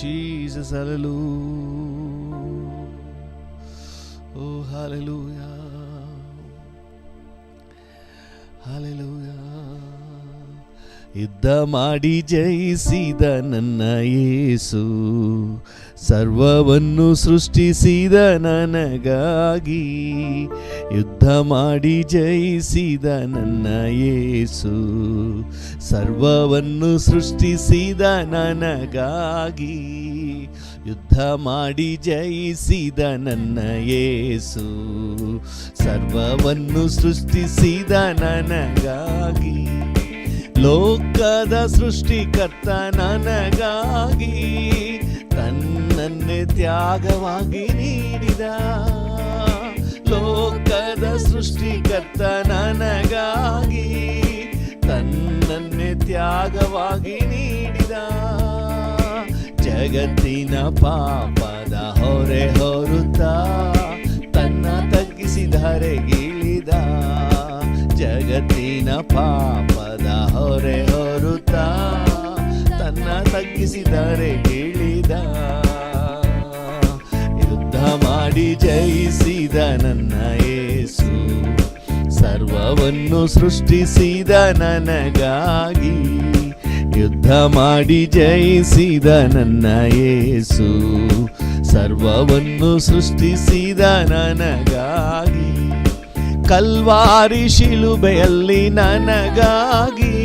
Jesus, hallelujah. Oh, hallelujah. Hallelujah. ಯುದ್ಧ ಮಾಡಿ ಜಯಿಸಿದ ನನ್ನ ಯೇಸು, ಸರ್ವವನ್ನು ಸೃಷ್ಟಿಸಿದ ನನಗಾಗಿ. ಯುದ್ಧ ಮಾಡಿ ಜಯಿಸಿದ ನನ್ನ ಯೇಸು, ಸರ್ವವನ್ನು ಸೃಷ್ಟಿಸಿದ ನನಗಾಗಿ. ಯುದ್ಧ ಮಾಡಿ ಜಯಿಸಿದ ನನ್ನ ಯೇಸು, ಸರ್ವವನ್ನು ಸೃಷ್ಟಿಸಿದ ನನಗಾಗಿ. ಲೋಕದ ಸೃಷ್ಟಿಕರ್ತ ನನಗಾಗಿ ತನ್ನನ್ನೇ ತ್ಯಾಗವಾಗಿ ನೀಡಿದ. ಲೋಕದ ಸೃಷ್ಟಿಕರ್ತ ನನಗಾಗಿ ತನ್ನನ್ನೇ ತ್ಯಾಗವಾಗಿ ನೀಡಿದ. ಜಗತ್ತಿನ ಪಾಪದ ಹೊರೆ ಹೊರುತ್ತಾ ತನ್ನ ತಗ್ಗಿಸಿದರೆಗಿಳಿದ. ಜಗತ್ತಿನ ಪಾಪದ ಹೊರೆ ಹೊರುತ್ತಾ ತನ್ನ ತಗ್ಗಿಸಿದರೆಗಿಳಿದ. ಯುದ್ಧ ಮಾಡಿ ಜಯಿಸಿದ ನನ್ನ ಯೇಸು, ಸರ್ವವನ್ನು ಸೃಷ್ಟಿಸಿದ ನನಗಾಗಿ. ಯುದ್ಧ ಮಾಡಿ ಜಯಿಸಿದ ನನ್ನ ಯೇಸು, ಸರ್ವವನ್ನು ಸೃಷ್ಟಿಸಿದ ನನಗಾಗಿ. ಕಲ್ವಾರಿ ಶಿಲುಬೆಯಲ್ಲಿ ನನಗಾಗಿ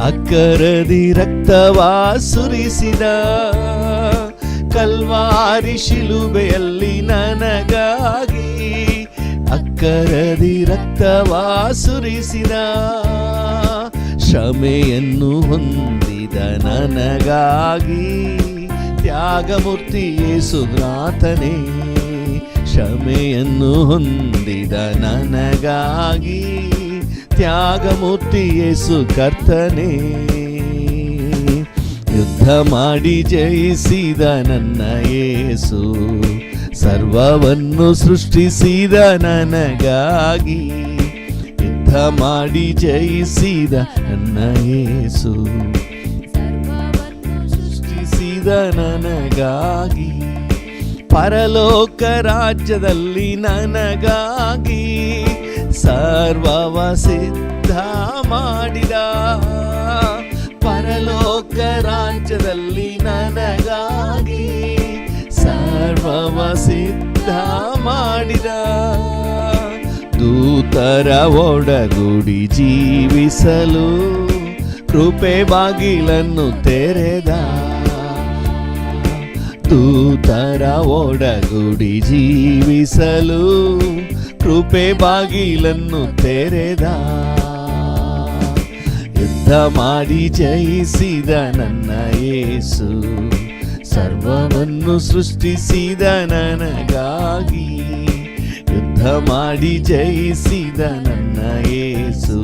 ಅಕ್ಕರದಿ ರಕ್ತವಾ ಸುರಿಸಿದ. ಕಲ್ವಾರಿ ಶಿಲುಬೆಯಲ್ಲಿ ನನಗಾಗಿ ಅಕ್ಕರದಿ ರಕ್ತವಾ ಸುರಿಸಿದ. ಶ್ರಮೆಯನ್ನು ಹೊಂದಿದ ನನಗಾಗಿ ತ್ಯಾಗಮೂರ್ತಿ ಯೇಸುನಾಥನೇ. ಕ್ಷಮೆಯನ್ನು ಹೊಂದಿದ ನನಗಾಗಿ ತ್ಯಾಗಮೂರ್ತಿ ಯೇಸು ಕರ್ತನೇ. ಯುದ್ಧ ಮಾಡಿ ಜಯಿಸಿದ ನನ್ನ ಯೇಸು, ಸರ್ವವನ್ನು ಸೃಷ್ಟಿಸಿದ ನನಗಾಗಿ. ಯುದ್ಧ ಮಾಡಿ ಜಯಿಸಿದ ನನ್ನ ಯೇಸು, ಸರ್ವವನ್ನು ಸೃಷ್ಟಿಸಿದ ನನಗಾಗಿ. ಪರಲೋಕ ರಾಜ್ಯದಲ್ಲಿ ನನಗಾಗಿ ಸರ್ವವ ಸಿದ್ಧ ಮಾಡಿದ. ಪರಲೋಕ ರಾಜ್ಯದಲ್ಲಿ ನನಗಾಗಿ ಸರ್ವವ ಸಿದ್ಧ ಮಾಡಿದ. ದೂತರ ಒಡಗೂಡಿ ಜೀವಿಸಲು ಕೃಪೆ ಬಾಗಿಲನ್ನು ತೆರೆದ. ದೂತರ ಒಡಗೂಡಿ ಜೀವಿಸಲು ಕೃಪೆ ಬಾಗಿಲನ್ನು ತೆರೆದ. ಯುದ್ಧ ಮಾಡಿ ಜಯಿಸಿದ ನನ್ನ ಯೇಸು, ಸರ್ವವನ್ನು ಸೃಷ್ಟಿಸಿದ ನನಗಾಗಿ. ಯುದ್ಧ ಮಾಡಿ ಜಯಿಸಿದ ನನ್ನ ಯೇಸು,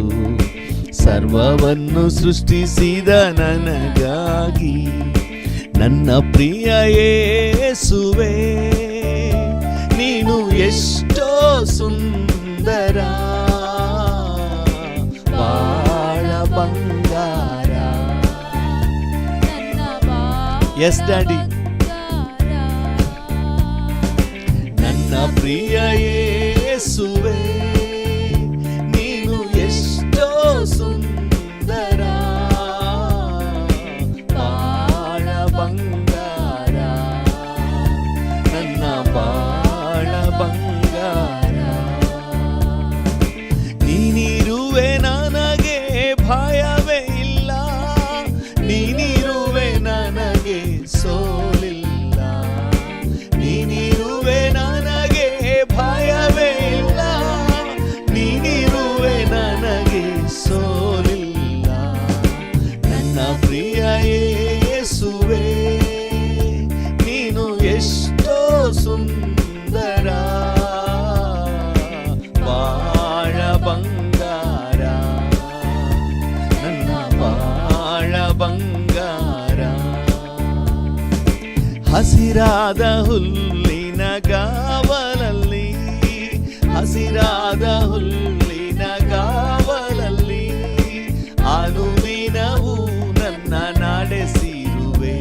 ಸರ್ವವನ್ನು ಸೃಷ್ಟಿಸಿದ ನನಗಾಗಿ. ನನ್ನ ಪ್ರಿಯ ಯೇಸುವೇ, ನೀನು ಎಷ್ಟೋ ಸುಂದರ, ಬಾಳ ಬಂಗಾರ. Yes daddy. ನನ್ನ ಪ್ರಿಯ ಯೇಸುವೇ, ನೀನು ಎಷ್ಟೋ ಸುಂದರ, ಬಾಳ ಬಂಗಾರ. ನನ್ನ ಬಾಳ ಬಂಗಾರ. ನೀನಿರುವೆ ನನಗೆ ಭಯವೇ ಇಲ್ಲ, ನೀನಿರುವೆ ನನಗೆ ಸೋಲಿಲ್ಲ. ನೀನಿರುವೆ ನನಗೆ ಭಯವೇ ಇಲ್ಲ, ನೀನಿರುವೆ ನನಗೆ ಸೋಲಿಲ್ಲ. ನನ್ನ ಪ್ರಿಯ ಯೇಸುವೇ, ನೀನು ಎಷ್ಟೋ ಸುಂದರ, ಬಾಳ ಬಂಗಾರ. ನನ್ನ ಬಾಳ ಬಂಗಾರ. ಹಸಿರಾದ ಹುಲ್ಲಿನ ಗಾವಲಲ್ಲಿ, ಹಸಿರಾದ ಹುಲ್ಲಿನ ಗಾವಲಲ್ಲಿ ಅನುದಿನವೂ ನನ್ನ ನಡೆಸಿರುವೆ,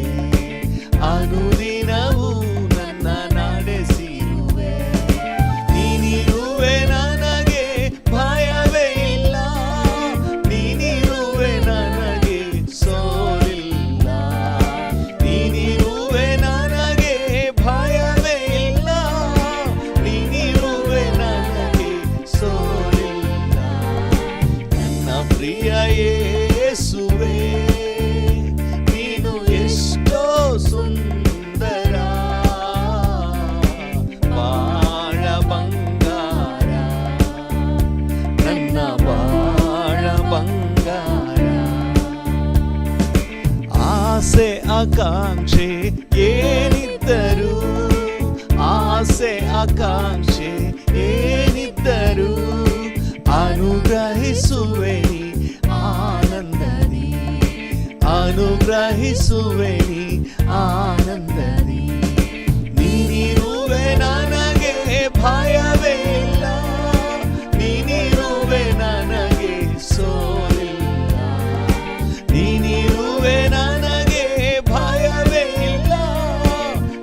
ಆಕಾಂಕ್ಷೆ ಏನಿದ್ದರು, ಆಸೆ ಆಕಾಂಕ್ಷೆ ಏನಿದ್ದರು ಅನುಗ್ರಹಿಸುವೆ ನೀ ಆನಂದದಿ, ಅನುಗ್ರಹಿಸುವೆ ನೀ ಆನಂದದಿ. ನೀನಿರುವೆ ನನಗೆ ಭಯವೇ ಇಲ್ಲ, ನೀನಿರುವೆ ನನಗೆ ಸೋಲಿಲ್ಲ, ನೀನಿರುವೆ ನನಗೆ ಭಯವೇ ಇಲ್ಲ,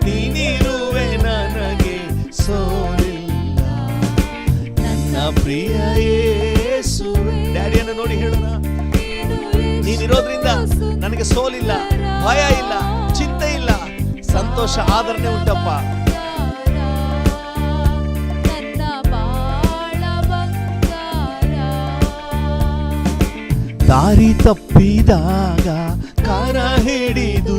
ನೀನಿರುವೆ ನನಗೆ ಸೋಲಿಲ್ಲ. ನನ್ನ ಪ್ರಿಯ ಯೇಸುವೇ. ಡ್ಯಾಡಿಯನ್ನು ನೋಡಿ ಹೇಳೋಣ, ನೀನಿರೋದ್ರಿಂದ ನನಗೆ ಸೋಲಿಲ್ಲ, ಭಯ ಇಲ್ಲ, ಚಿಂತೆ ಇಲ್ಲ, ಸಂತೋಷ ಆದರಣೆ ಉಂಟಪ್ಪ. ದಾರಿ ತಪ್ಪಿದಾಗ ಕರ ಹಿಡಿದು,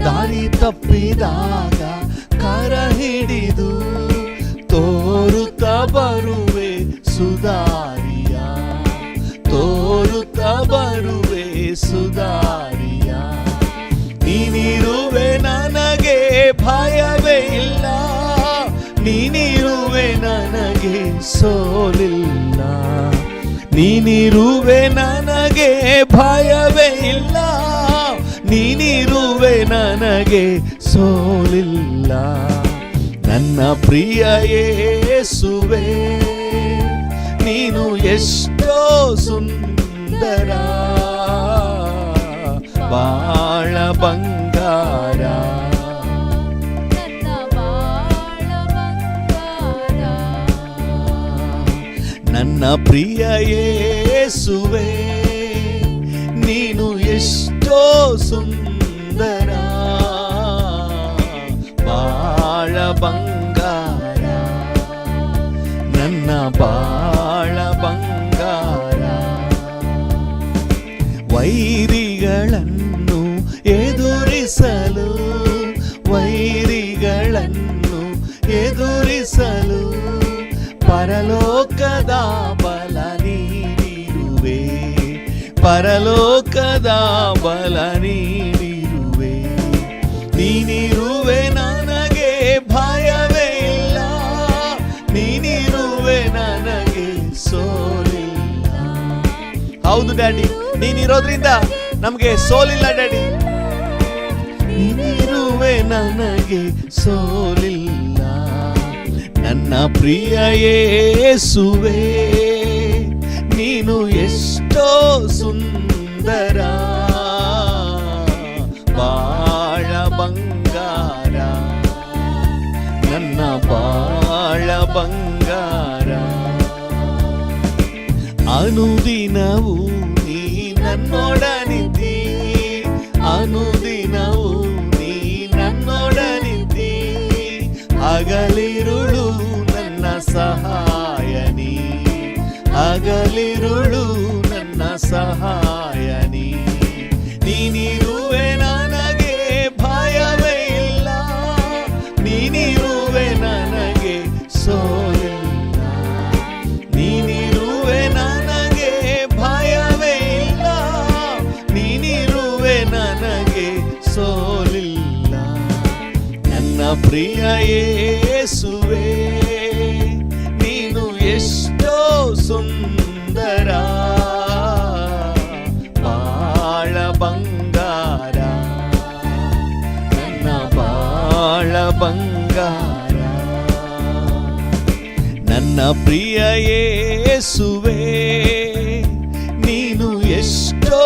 ದಾರಿ ತಪ್ಪಿದಾಗ ಕರ ಹಿಡಿದು ತೋರುತ್ತ ಬರುವೆ ಸುಧಾರಿಯ, ತೋರುತ್ತ ಬರುವೆ ಸುಧಾರಿಯ. ನೀನಿರುವೆ ನನಗೆ ಭಯವೇ ಇಲ್ಲ, ನೀನಿರುವೆ ನನಗೆ ಸೋಲಿಲ್ಲ, ನೀನಿರುವೆ ನನಗೆ ಭಯವೇ ಇಲ್ಲ, ನೀನಿರುವೆ ನನಗೆ ಸೋಲಿಲ್ಲ. ನನ್ನ ಪ್ರಿಯ ಯೇಸುವೇ, ನೀನು ಎಷ್ಟೋ ಸುಂದರ, ಬಾಳ ಬಂಗಾರ, ನನ್ನ ಪ್ರಿಯ ಯೇಸುವೇ, ನೀನು ಎಷ್ಟೋ ಸುಂದರ, ಬಾಳ ಬಂಗಾರ, ನನ್ನ ಬಾಳ ಬಂಗಾರ. ವೈರಿಗಳನ್ನು ಎದುರಿಸಲು, ವೈರಿಗಳನ್ನು ಎದುರಿಸಲು ಪರಲೋಕದ ಬಲ ನೀಡಿರುವೆ, ಪರಲೋಕದ ಬಲ ನೀಡಿರುವೆ. ನೀನಿರುವೆ ನನಗೆ ಭಯವೇ ಇಲ್ಲ, ನೀನಿರುವೆ ನನಗೆ ಸೋಲಿಲ್ಲ. ಹೌದು ಡ್ಯಾಡಿ, ನೀನಿರೋದ್ರಿಂದ ನಮಗೆ ಸೋಲಿಲ್ಲ ಡ್ಯಾಡಿ, ನೀನಿರುವೆ ನನಗೆ ಸೋಲಿಲ್ಲ. ನನ್ನ ಪ್ರಿಯ ಯೇಸುವೇ, ನೀನು ಎಷ್ಟೋ ಸುಂದರ, ಬಾಳ ಬಂಗಾರ, ನನ್ನ ಬಾಳ ಬಂಗಾರ. ಅನುದಿನವೂ ನೀ ನನ್ನೊಡನಿದ್ದಿ, ಅನುದಿನವೂ ನೀ ನನ್ನೊಡನಿದ್ದಿ, ಹಗಲಿರುಳು ನನ್ನ ಸಹಾಯನಿ, ಹಗಲಿರುಳು ನನ್ನ ಸಹಾಯನಿ. ನೀನಿರುವೆ ನನಗೆ ಭಯವೇ ಇಲ್ಲ, ನೀನಿರುವೆ ನನಗೆ ಸೋಲಿಲ್ಲ, ನೀನಿರುವೆ ನನಗೆ ಭಯವೇ ಇಲ್ಲ, ನೀನಿರುವೆ ನನಗೆ ಸೋಲಿಲ್ಲ. ನನ್ನ ಪ್ರಿಯ ಯೇಸುವೇ, ನೀನು ಎಷ್ಟೋ ಸುಂದರ, ಬಾಳ ಬಂಗಾರ, ನನ್ನ ಬಾಳ ಬಂಗಾರ. ನನ್ನ ಪ್ರಿಯ ಯೇಸುವೇ, ನೀನು ಎಷ್ಟೋ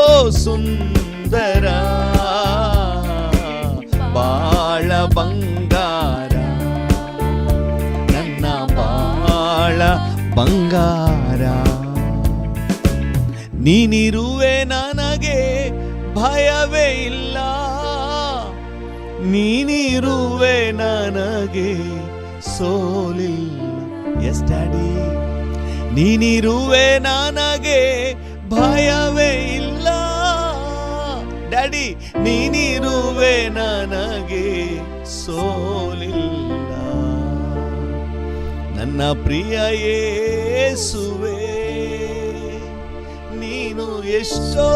ಸುಂದರ, ಬಾಳ ಬಂಗಾರ, ನನ್ನ ಬಾಳ ಬಂಗಾರ. ನೀನಿರುವೆ ನನಗೆ ಭಯವೇ ಇಲ್ಲ, ನೀನಿರುವೆ ನನಗೆ ಸೋಲಿಲ್ಲ. ಎಸ್ ಡ್ಯಾಡಿ, ನೀನಿರುವೆ ನನಗೆ ಭಯವೇ ಇಲ್ಲ ಡ್ಯಾಡಿ, ನೀನಿರುವೆ ನನಗೆ ಸೋಲಿಲ್ಲ. ನನ್ನ ಪ್ರಿಯ ಯೇಸುವೇ, ನೀನು ಎಷ್ಟೋ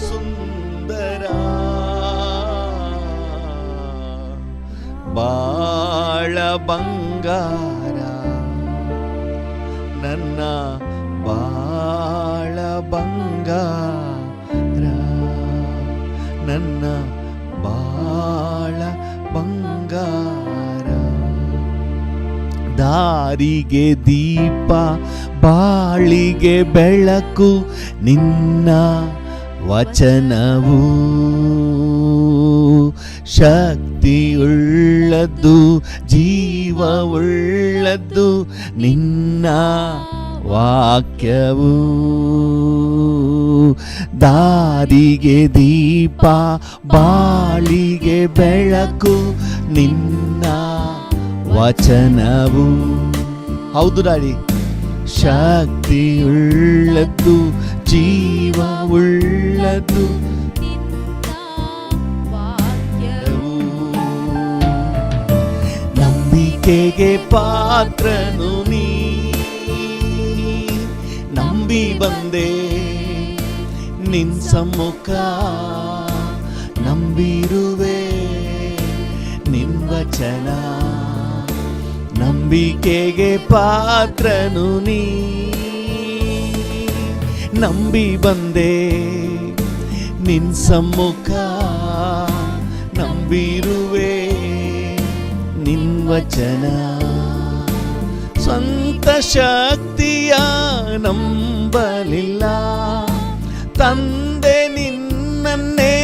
ಸುಂದರ, ಬಾಳ ಬಂಗಾರ, ನನ್ನ ಬಾಳ ಬಂಗಾರ, ನನ್ನ ಬಾಳ ಬಂಗಾರ. ದಾರಿಗೆ ದೀಪ ಬಾಳಿಗೆ ಬೆಳಕು ನಿನ್ನ ವಚನವು, ಶಕ್ತಿಯುಳ್ಳದ್ದು ಜೀವವುಳ್ಳದ್ದು ನಿನ್ನ ವಾಕ್ಯವು. ದಾರಿಗೆ ದೀಪ ಬಾಳಿಗೆ ಬೆಳಕು ನಿನ್ನ ವಚನವು. ಹೌದು ದಾಡಿ, ಶಕ್ತಿಯುಳ್ಳದ್ದು ಜೀವವುಳ್ಳದ್ದು ನಂಬಿಕೆಗೆ ಪಾತ್ರನು ನೀ, ನಂಬಿ ಬಂದೆ ನಿನ್ ಸಮ್ಮುಖ, ನಂಬಿರುವೆ ನಿನ್ ವಚನ. ನಂಬಿಕೆಗೆ ಪಾತ್ರನು ನೀ, ನಂಬಿ ಬಂದೆ ನಿನ್ ಸಮ್ಮುಖ, ನಂಬಿರುವೆ ನಿನ್ ವಚನ. ಸ್ವಂತ ಶಕ್ತಿಯ ನಂಬಲಿಲ್ಲ, ತಂದೆ ನಿನ್ನನ್ನೇ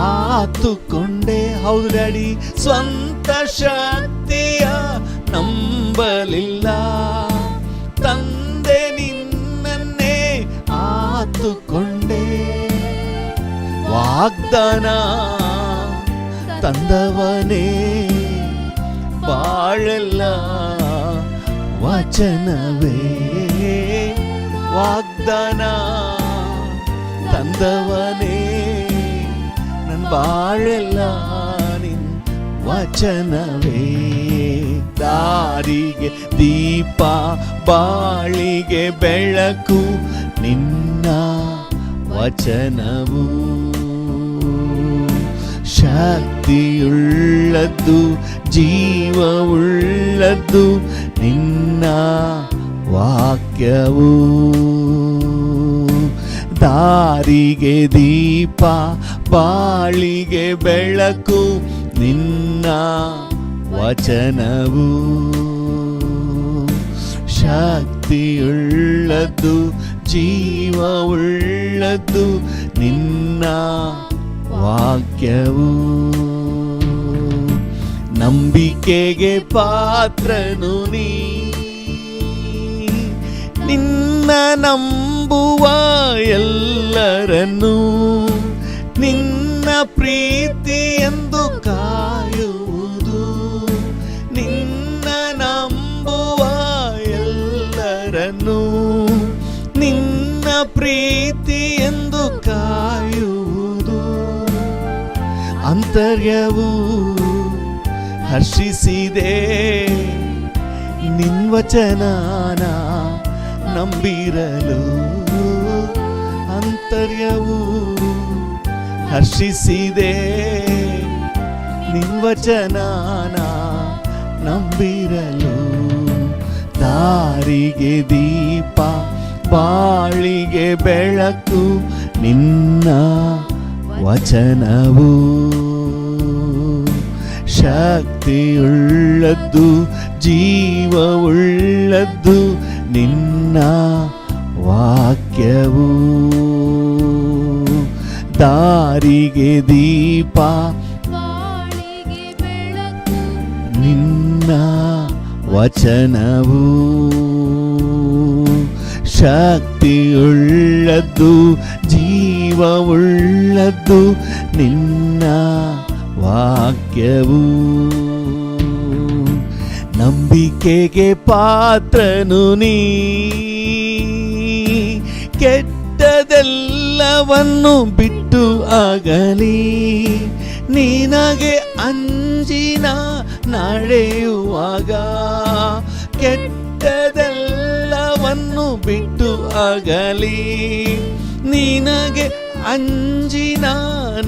ಆತುಕೊಂಡೆ. ಹೌದು ಡ್ಯಾಡಿ, ಸ್ವಂತ ಶಕ್ತಿಯ ನಂಬಲಿಲ್ಲ, ತಂದೆ ನಿನ್ನನ್ನೇ ಆತುಕೊಂಡೆ. ವಾಗ್ದಾನ ತಂದವನೇ ಬಾಳೆಲ್ಲ ವಚನವೇ, ವಾಗ್ದಾನ ತಂದವನೇ ನನ್ನ ಬಾಳೆಲ್ಲ ನಿನ್ ವಚನವೇ. ದಾರಿಗೆ ದೀಪ ಬಾಳಿಗೆ ಬೆಳಕು ನಿನ್ನ ವಚನವು, ಶಕ್ತಿಯುಳ್ಳದ್ದು ಜೀವವುಳ್ಳದ್ದು ನಿನ್ನ ವಾಕ್ಯವು. ದಾರಿಗೆ ದೀಪ ಬಾಳಿಗೆ ಬೆಳಕು ನಿನ್ನ ವಚನವು, ಶಕ್ತಿಯುಳ್ಳದ್ದು ಜೀವವುಳ್ಳದ್ದು ನಿನ್ನ ವಾಕ್ಯವು. ನಂಬಿಕೆಗೆ ಪಾತ್ರನು ನೀ, ನಿನ್ನ ನಂಬುವ ಎಲ್ಲರನ್ನು ನಿನ್ನ ಪ್ರೀತಿ ಎಂದು ಕಾಯುವುದು. ನಿನ್ನ ನಂಬುವ ಎಲ್ಲರನ್ನು ನಿನ್ನ ಪ್ರೀತಿ ಎಂದು ಕಾಯುವುದು. ಅಂತರ್ಯವು ಹರ್ಷಿಸಿದೆ ನಿನ್ ವಚನಾನ ನಂಬಿರಲು. ಅಂತರ್ಯವು ಹರ್ಷಿಸಿದೆ ನಿನ್ ವಚನಾನ ನಂಬಿರಲು. ದಾರಿಗೆ ದೀಪ ಬಾಳಿಗೆ ಬೆಳಕು ನಿನ್ನ ವಚನವು, ಶಕ್ತಿಯುಳ್ಳದ್ದು ಜೀವವುಳ್ಳದ್ದು ನಿನ್ನ ವಾಕ್ಯವು. ದಾರಿಗೆ ದೀಪ ಬಾಳಿಗೆ ಬೆಳಕು ನಿನ್ನ ವಚನವು, ಶಕ್ತಿಯುಳ್ಳದ್ದು ಜೀವವುಳ್ಳದ್ದು ನಿನ್ನ ವಾಕ್ಯವು. ನಂಬಿಕೆಗೆ ಪಾತ್ರನು ನೀ, ಕೆಟ್ಟದೆಲ್ಲವನ್ನು ಬಿಟ್ಟು ಆಗಲಿ ನಿನಗೆ ಅಂಜಿನ ನಡೆಯುವಾಗ. ಕೆಟ್ಟದೆಲ್ಲವನ್ನು ಬಿಟ್ಟು ಆಗಲಿ ನಿನಗೆ ಅಂಜಿನ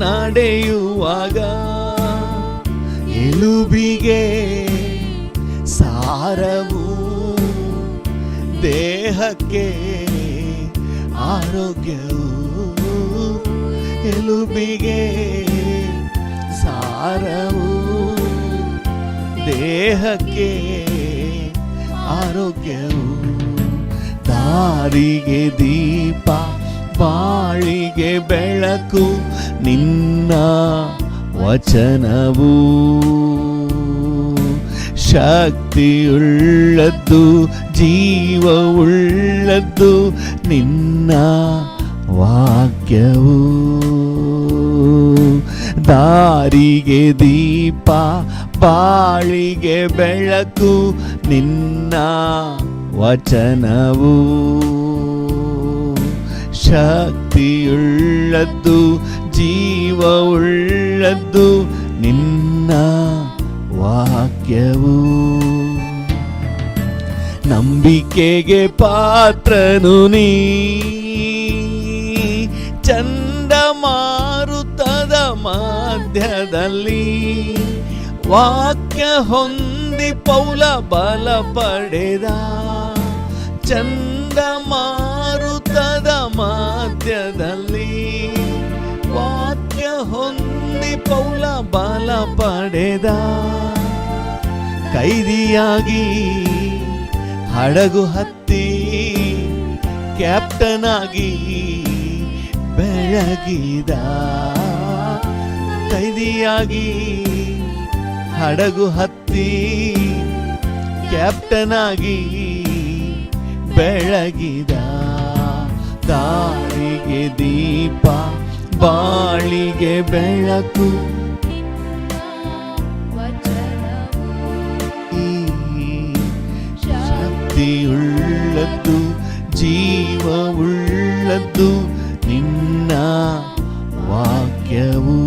ನಡೆಯುವಾಗ. ಎಲುಬಿಗೆ ಸಾರವು, ದೇಹಕ್ಕೆ ಆರೋಗ್ಯವು. ಎಲುಬಿಗೆ ಸಾರವು, ದೇಹಕ್ಕೆ ಆರೋಗ್ಯವು. ದಾರಿಗೆ ದೀಪ, ಬಾಳಿಗೆ ಬೆಳಕು, ನಿನ್ನ ವಚನವು. ಶಕ್ತಿಯುಳ್ಳದ್ದು, ಜೀವವುಳ್ಳದ್ದು, ನಿನ್ನ ವಾಕ್ಯವು. ದಾರಿಗೆ ದೀಪ, ಬಾಳಿಗೆ ಬೆಳಕು, ನಿನ್ನ ವಚನವು. ಶಕ್ತಿಯುಳ್ಳದ್ದು, ಜೀವವುಳ್ಳದ್ದು, ನಿನ್ನ ವಾಕ್ಯವು. ನಂಬಿಕೆಗೆ ಪಾತ್ರನು ನೀ, ಚಂಡಮಾರುತದ ಮಧ್ಯದಲ್ಲಿ ವಾಕ್ಯ ಹೊಂದಿ ಪೌಲ ಬಲ ಪಡೆದ. ಚಂಡಮಾರುತದ ಮಧ್ಯದಲ್ಲಿ ವಾಕ್ಯ ಹೊಂದಿ ಪೌಲ ಬಲ ಪಡೆದ. ಕೈದಿಯಾಗಿ ಹಡಗು ಹತ್ತಿ ಕ್ಯಾಪ್ಟನ್ ಆಗಿ ಬೆಳಗಿದ. ಕೈದಿಯಾಗಿ ಹಡಗು ಹತ್ತಿ ಕ್ಯಾಪ್ಟನ್ ಆಗಿ ಬೆಳಗಿದ. ದಾರಿಗೆ ದೀಪ, ಬಾಳಿಗೆ ಬೆಳಕು, ಶಕ್ತಿಯುಳ್ಳದ್ದು, ಜೀವವುಳ್ಳದ್ದು, ನಿನ್ನ ವಾಕ್ಯವು.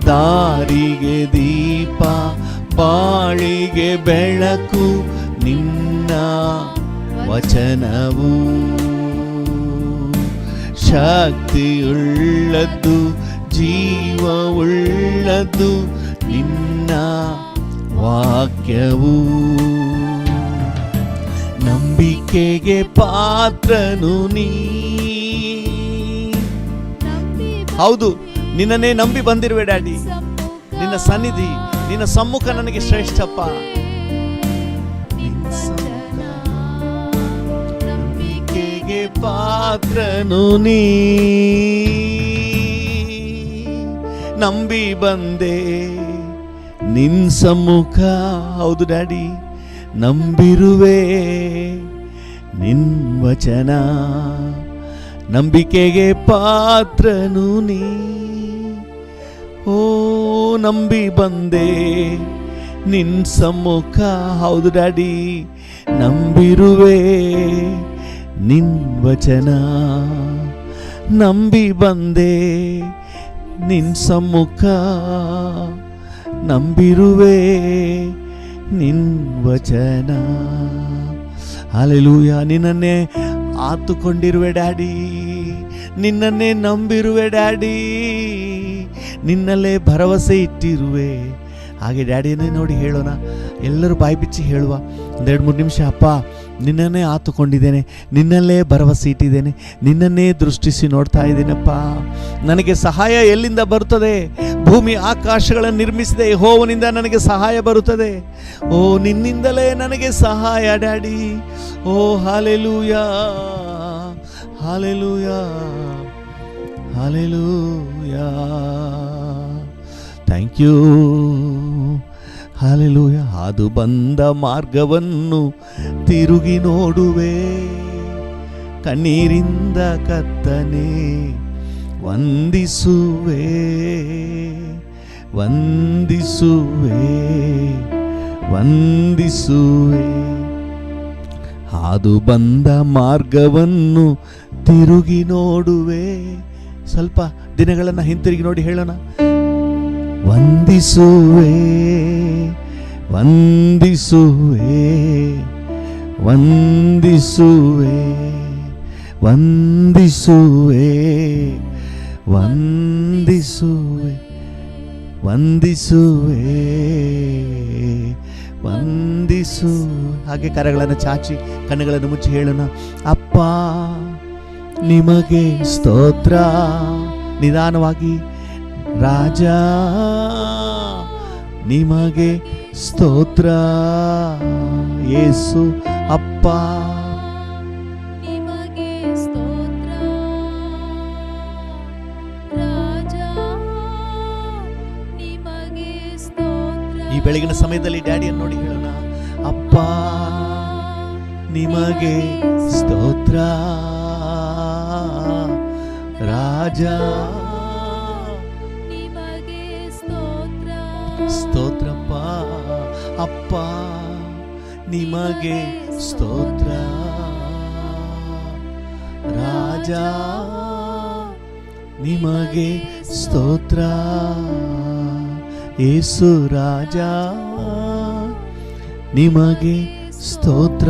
ದಾರಿಗೆ ದೀಪ, ಬಾಳಿಗೆ ಬೆಳಕು, ನಿನ್ನ ವಚನವು. ಶಕ್ತಿಯುಳ್ಳದ್ದು, ಜೀವವುಳ್ಳದ್ದು, ನಿನ್ನ ವಾಕ್ಯವು. ನಂಬಿಕೆಗೆ ಪಾತ್ರನು ನೀ. ಹೌದು, ನಿನ್ನನ್ನೇ ನಂಬಿ ಬಂದಿರುವೆ ಡ್ಯಾಡಿ. ನಿನ್ನ ಸನ್ನಿಧಿ, ನಿನ್ನ ಸಮ್ಮುಖ ನನಗೆ ಶ್ರೇಷ್ಠಪ್ಪ. ನಂಬಿಕೆಗೆ ಪಾತ್ರನು ನೀ. ನಂಬಿ ಬಂದೆ ನಿನ್ ಸಮ್ಮುಖ. ಹೌದು ಡ್ಯಾಡಿ, ನಂಬಿರುವೆ ನಿನ್ ವಚನ. ನಂಬಿಕೆಗೆ ಪಾತ್ರನು ನೀ. ಓ ನಂಬಿ ಬಂದೆ ನಿನ್ ಸಮ್ಮುಖ. ಹೌದು ಡ್ಯಾಡಿ, ನಂಬಿರುವೆ ನಿನ್ ವಚನ. ನಂಬಿ ಬಂದೆ ನಿನ್ ಸಮ್ಮುಖ. ನಂಬಿರುವೆ ನಿನ್ ವಚನ. ಹಲ್ಲೆಲೂಯಾ. ನಿನ್ನನ್ನೇ ಆತುಕೊಂಡಿರುವೆ ಡ್ಯಾಡಿ, ನಿನ್ನನ್ನೇ ನಂಬಿರುವೆ ಡ್ಯಾಡಿ, ನಿನ್ನಲ್ಲೇ ಭರವಸೆ ಇಟ್ಟಿರುವೆ. ಹಾಗೆ ಡ್ಯಾಡಿಯನ್ನೇ ನೋಡಿ ಹೇಳೋಣ, ಎಲ್ಲರೂ ಬಾಯಿ ಬಿಚ್ಚಿ ಹೇಳುವ. 2-3 ನಿಮಿಷ. ಅಪ್ಪ, ನಿನ್ನನ್ನೇ ಆತುಕೊಂಡಿದ್ದೇನೆ, ನಿನ್ನಲ್ಲೇ ಭರವಸೆ ಇಟ್ಟಿದ್ದೇನೆ, ನಿನ್ನನ್ನೇ ದೃಷ್ಟಿಸಿ ನೋಡ್ತಾ ಇದ್ದೇನಪ್ಪ. ನನಗೆ ಸಹಾಯ ಎಲ್ಲಿಂದ ಬರುತ್ತದೆ? ಭೂಮಿ ಆಕಾಶಗಳನ್ನು ನಿರ್ಮಿಸಿದ ಯೆಹೋವನಿಂದ ನನಗೆ ಸಹಾಯ ಬರುತ್ತದೆ. ಓ, ನಿನ್ನಿಂದಲೇ ನನಗೆ ಸಹಾಯ ಡ್ಯಾಡಿ. ಓ hallelujah, hallelujah, hallelujah. Thank you. Hallelujah. ಹಾದು ಬಂದ ಮಾರ್ಗವನ್ನು ತಿರುಗಿ ನೋಡುವೆ, ಕಣ್ಣೀರಿಂದ ಕರ್ತನೇ ವಂದಿಸುವೆ, ವಂದಿಸುವೆ, ವಂದಿಸುವೆ. ಹಾದು ಬಂದ ಮಾರ್ಗವನ್ನು ತಿರುಗಿ ನೋಡುವೆ. ಸ್ವಲ್ಪ ದಿನಗಳನ್ನು ಹಿಂತಿರುಗಿ ನೋಡಿ ಹೇಳೋಣ. ವಂದಿಸುವೆ, ವಂದಿಸುವೆ, ವಂದಿಸುವೆ, ವಂದಿಸುವೆ, ವಂದಿಸುವೆ. ವಂದಿಸುವೆ ವಂದಿಸು. ಹಾಗೆ ಕರಗಳನ್ನು ಚಾಚಿ ಕಣ್ಣುಗಳನ್ನು ಮುಚ್ಚಿ ಹೇಳೋಣ. ಅಪ್ಪ ನಿಮಗೆ ಸ್ತೋತ್ರ. ನಿಧಾನವಾಗಿ. ರಾಜ ನಿಮಗೆ ಸ್ತೋತ್ರ. ಯೇಸು ಅಪ್ಪ ನಿಮಗೆ ಸ್ತೋತ್ರ. ರಾಜ ನಿಮಗೆ ಸ್ತೋತ್ರ. ಈ ಬೆಳಗಿನ ಸಮಯದಲ್ಲಿ ಡ್ಯಾಡಿಯನ್ನು ನೋಡಿ ಹೇಳೋಣ. ಅಪ್ಪ ನಿಮಗೆ ಸ್ತೋತ್ರ. ರಾಜ ನಿಮಗೆ ಸ್ತೋತ್ರ. ಸ್ತೋತ್ರಪ್ಪ. ಅಪ್ಪ ನಿಮಗೆ ಸ್ತೋತ್ರ. ರಾಜ ನಿಮಗೆ ಸ್ತೋತ್ರ. ಯೇಸು ರಾಜ ನಿಮಗೆ ಸ್ತೋತ್ರ.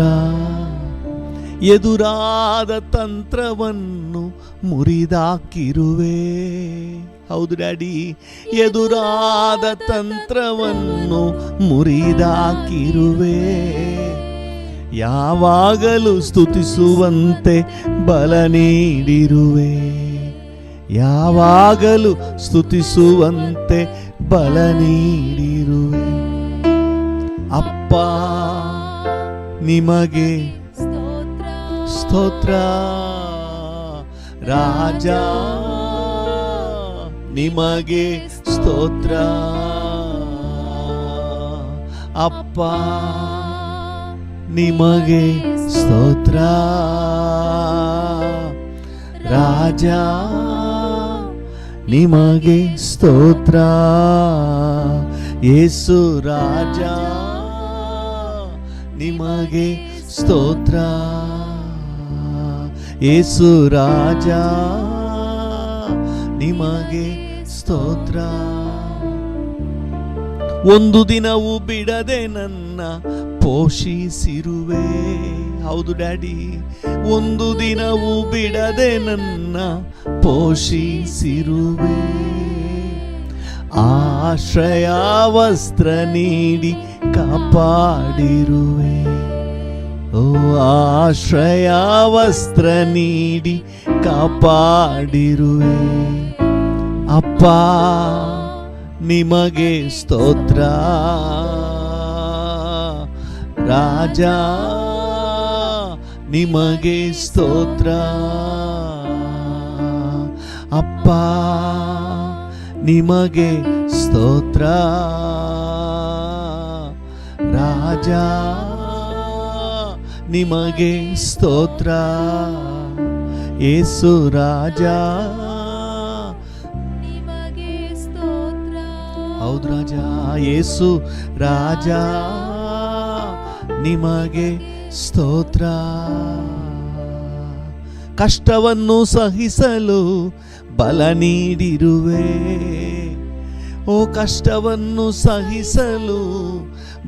ಎದುರಾದ ತಂತ್ರವನ್ನು ಮುರಿದಾಕಿರುವೆ. ಹೌದು ಡ್ಯಾಡಿ, ಎದುರಾದ ತಂತ್ರವನ್ನು ಮುರಿದಾಕಿರುವೆ. ಯಾವಾಗಲೂ ಸ್ತುತಿಸುವಂತೆ ಬಲ ನೀಡಿರುವೆ. ಯಾವಾಗಲೂ ಸ್ತುತಿಸುವಂತೆ ಬಲ ನೀಡಿರುವೆ. ಅಪ್ಪ ನಿಮಗೆ ಸ್ತೋತ್ರ. ಸ್ತೋತ್ರ. ರಾಜ ನಿಮಗೆ ಸ್ತೋತ್ರ. ಅಪ್ಪ ನಿಮಗೆ ಸ್ತೋತ್ರ. ರಾಜ ನಿಮಗೆ ಸ್ತೋತ್ರ. ಯೇಸು ರಾಜ ನಿಮಗೆ ಸ್ತೋತ್ರ. ಯೇಸು ರಾಜ ನಿಮಗೆ ಸ್ತೋತ್ರ. ಒಂದು ದಿನವೂ ಬಿಡದೆ ನನ್ನ ಪೋಷಿಸಿರುವೆ. ಹೌದು ಡ್ಯಾಡಿ, ಒಂದು ದಿನವೂ ಬಿಡದೆ ನನ್ನ ಪೋಷಿಸಿರುವೆ. ಆಶ್ರಯ ವಸ್ತ್ರ ನೀಡಿ ಕಾಪಾಡಿರುವೆ. ಓ ಆಶ್ರಯ ವಸ್ತ್ರ ನೀಡಿ ಕಾಪಾಡಿರುವೆ. ಅಪ್ಪ ನಿಮಗೆ ಸ್ತೋತ್ರ. ರಾಜ ನಿಮಗೆ ಸ್ತೋತ್ರ. ಅಪ್ಪ ನಿಮಗೆ ಸ್ತೋತ್ರ. ರಾಜ ನಿಮಗೆ ಸ್ತೋತ್ರ. ಯೇಸು ರಾಜ ನಿಮಗೆ ಸ್ತೋತ್ರ. ಹೌದು ರಾಜ. ಯೇಸು ರಾಜ ನಿಮಗೆ ಸ್ತೋತ್ರ. ಕಷ್ಟವನ್ನು ಸಹಿಸಲು ಬಲ ನೀಡಿರುವೆ. ಓ ಕಷ್ಟವನ್ನು ಸಹಿಸಲು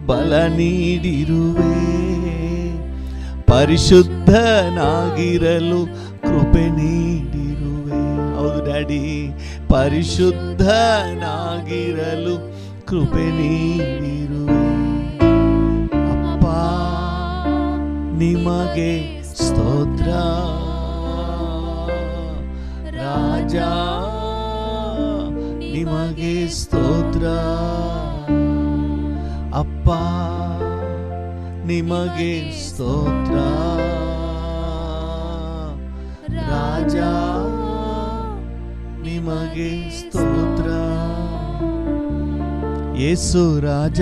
ಬಲ ನೀಡಿರುವೆ. ಪರಿಶುದ್ಧನಾಗಿರಲು ಕೃಪೆ ನೀಡಿರುವೆ. ಹೌದು ಡ್ಯಾಡಿ, ಪರಿಶುದ್ಧನಾಗಿರಲು ಕೃಪೆ ನೀಡಿರುವೆ. ಅಪ್ಪ ನಿಮಗೆ ಸ್ತೋತ್ರ. ರಾಜ ನಿಮಗೆ ಸ್ತೋತ್ರ. ಅಪ್ಪ ನಿಮಗೆ ಸ್ತೋತ್ರ. ರಾಜ ನಿಮಗೆ ಸ್ತೋತ್ರ. ಯೇಸು ರಾಜ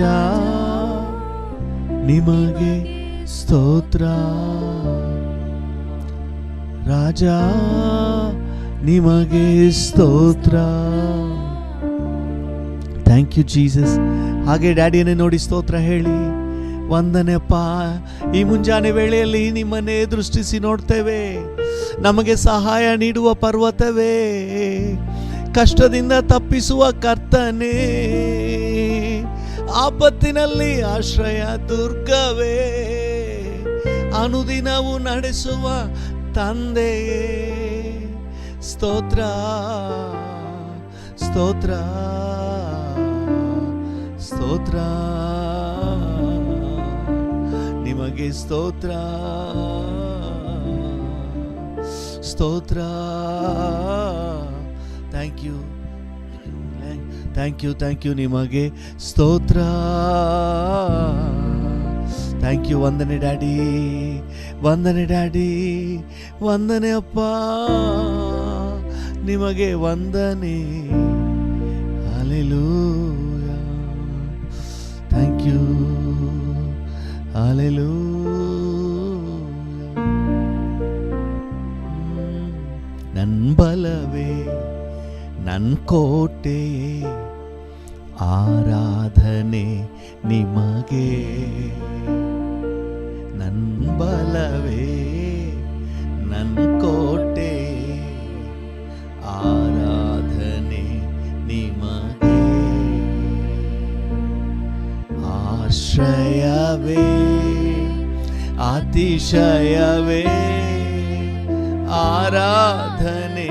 ನಿಮಗೆ ಸ್ತೋತ್ರ. ರಾಜ ನಿಮಗೆ ಸ್ತೋತ್ರ. Thank you Jesus. ಹಾಗೆ ಡ್ಯಾಡಿಯನ್ನೇ ನೋಡಿ ಸ್ತೋತ್ರ ಹೇಳಿ. ವಂದನೆಪ್ಪ, ಈ ಮುಂಜಾನೆ ವೇಳೆಯಲ್ಲಿ ನಿಮ್ಮನ್ನೇ ದೃಷ್ಟಿಸಿ ನೋಡ್ತೇವೆ. ನಮಗೆ ಸಹಾಯ ನೀಡುವ ಪರ್ವತವೇ, ಕಷ್ಟದಿಂದ ತಪ್ಪಿಸುವ ಕರ್ತನೇ, ಆಪತ್ತಿನಲ್ಲಿ ಆಶ್ರಯ ದುರ್ಗವೇ, ಅನುದಿನವೂ ನಡೆಸುವ ತಂದೆಯೇ, ಸ್ತೋತ್ರ ಸ್ತೋತ್ರ ಸ್ತೋತ್ರ, ನಿಮಗೆ ಸ್ತೋತ್ರ, ಸ್ತೋತ್ರ. Thank you, thank you, thank you. ನಿಮಗೆ ಸ್ತೋತ್ರ, ಥ್ಯಾಂಕ್ ಯು. ವಂದನೆ ಡ್ಯಾಡಿ, ವಂದನೆ ಡ್ಯಾಡಿ, ವಂದನೆ ಅಪ್ಪ, ನಿಮಗೆ ವಂದನೆ. Hallelujah, thank you, hallelujah. ನನ್ನ ಬಲವೇ ನನ್ನ ಕೋಟೆಯೇ, ಆರಾಧನೆ ನಿಮಗೆ. ನನ್ನ ಬಲವೇ ನನ್ನ ಕೋಟೆ, ಆರಾಧನೆ ನಿಮಗೆ. ಆಶ್ರಯವೇ ಅತಿಶಯವೇ, ಆರಾಧನೆ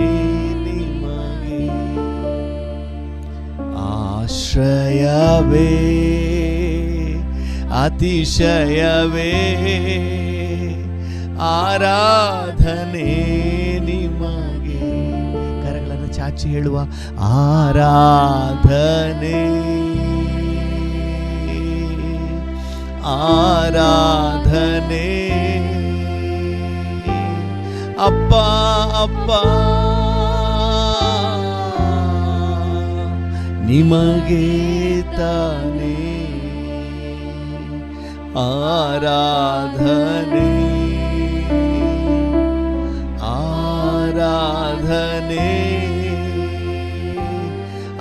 ನಿಮಗೆ. ಆಶ್ರಯವೇ ಅತಿಶಯವೇ, ಆರಾಧನೆ ನಿಮಗೆ. ಕರಗಳನ್ನು ಚಾಚಿ ಹೇಳುವ, ಆರಾಧನೆ, ಆರಾಧನೆ. ಅಪ್ಪ ಅಪ್ಪ ನಿಮಗೆ ತಾನೇ ಆರಾಧನೆ, ಆರಾಧನೆ.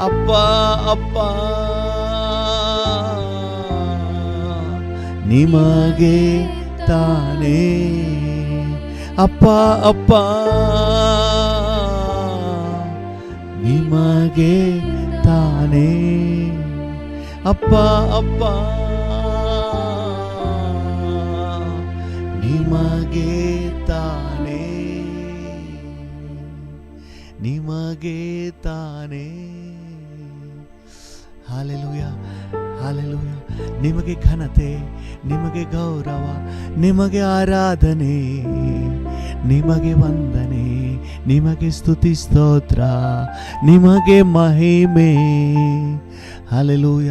ಅಪ್ಪ ಅಪ್ಪ ನಿಮಗೆ ತಾನೇ. ಅಪ್ಪ ಅಪ್ಪ ನಿಮಗೆ ತಾನೇ. ಅಪ್ಪ ಅಪ್ಪ ನಿಮಗೆ ತಾನೇ, ನಿಮಗೆ ತಾನೇ. Hallelujah, hallelujah. ನಿಮಗೆ ಘನತೆ, ನಿಮಗೆ ಗೌರವ, ನಿಮಗೆ ಆರಾಧನೆ, ನಿಮಗೆ ವಂದನೆ, ನಿಮಗೆ ಸ್ತುತಿ ಸ್ತೋತ್ರ, ನಿಮಗೆ ಮಹಿಮೆ. ಹಾಲೆಲೂಯ.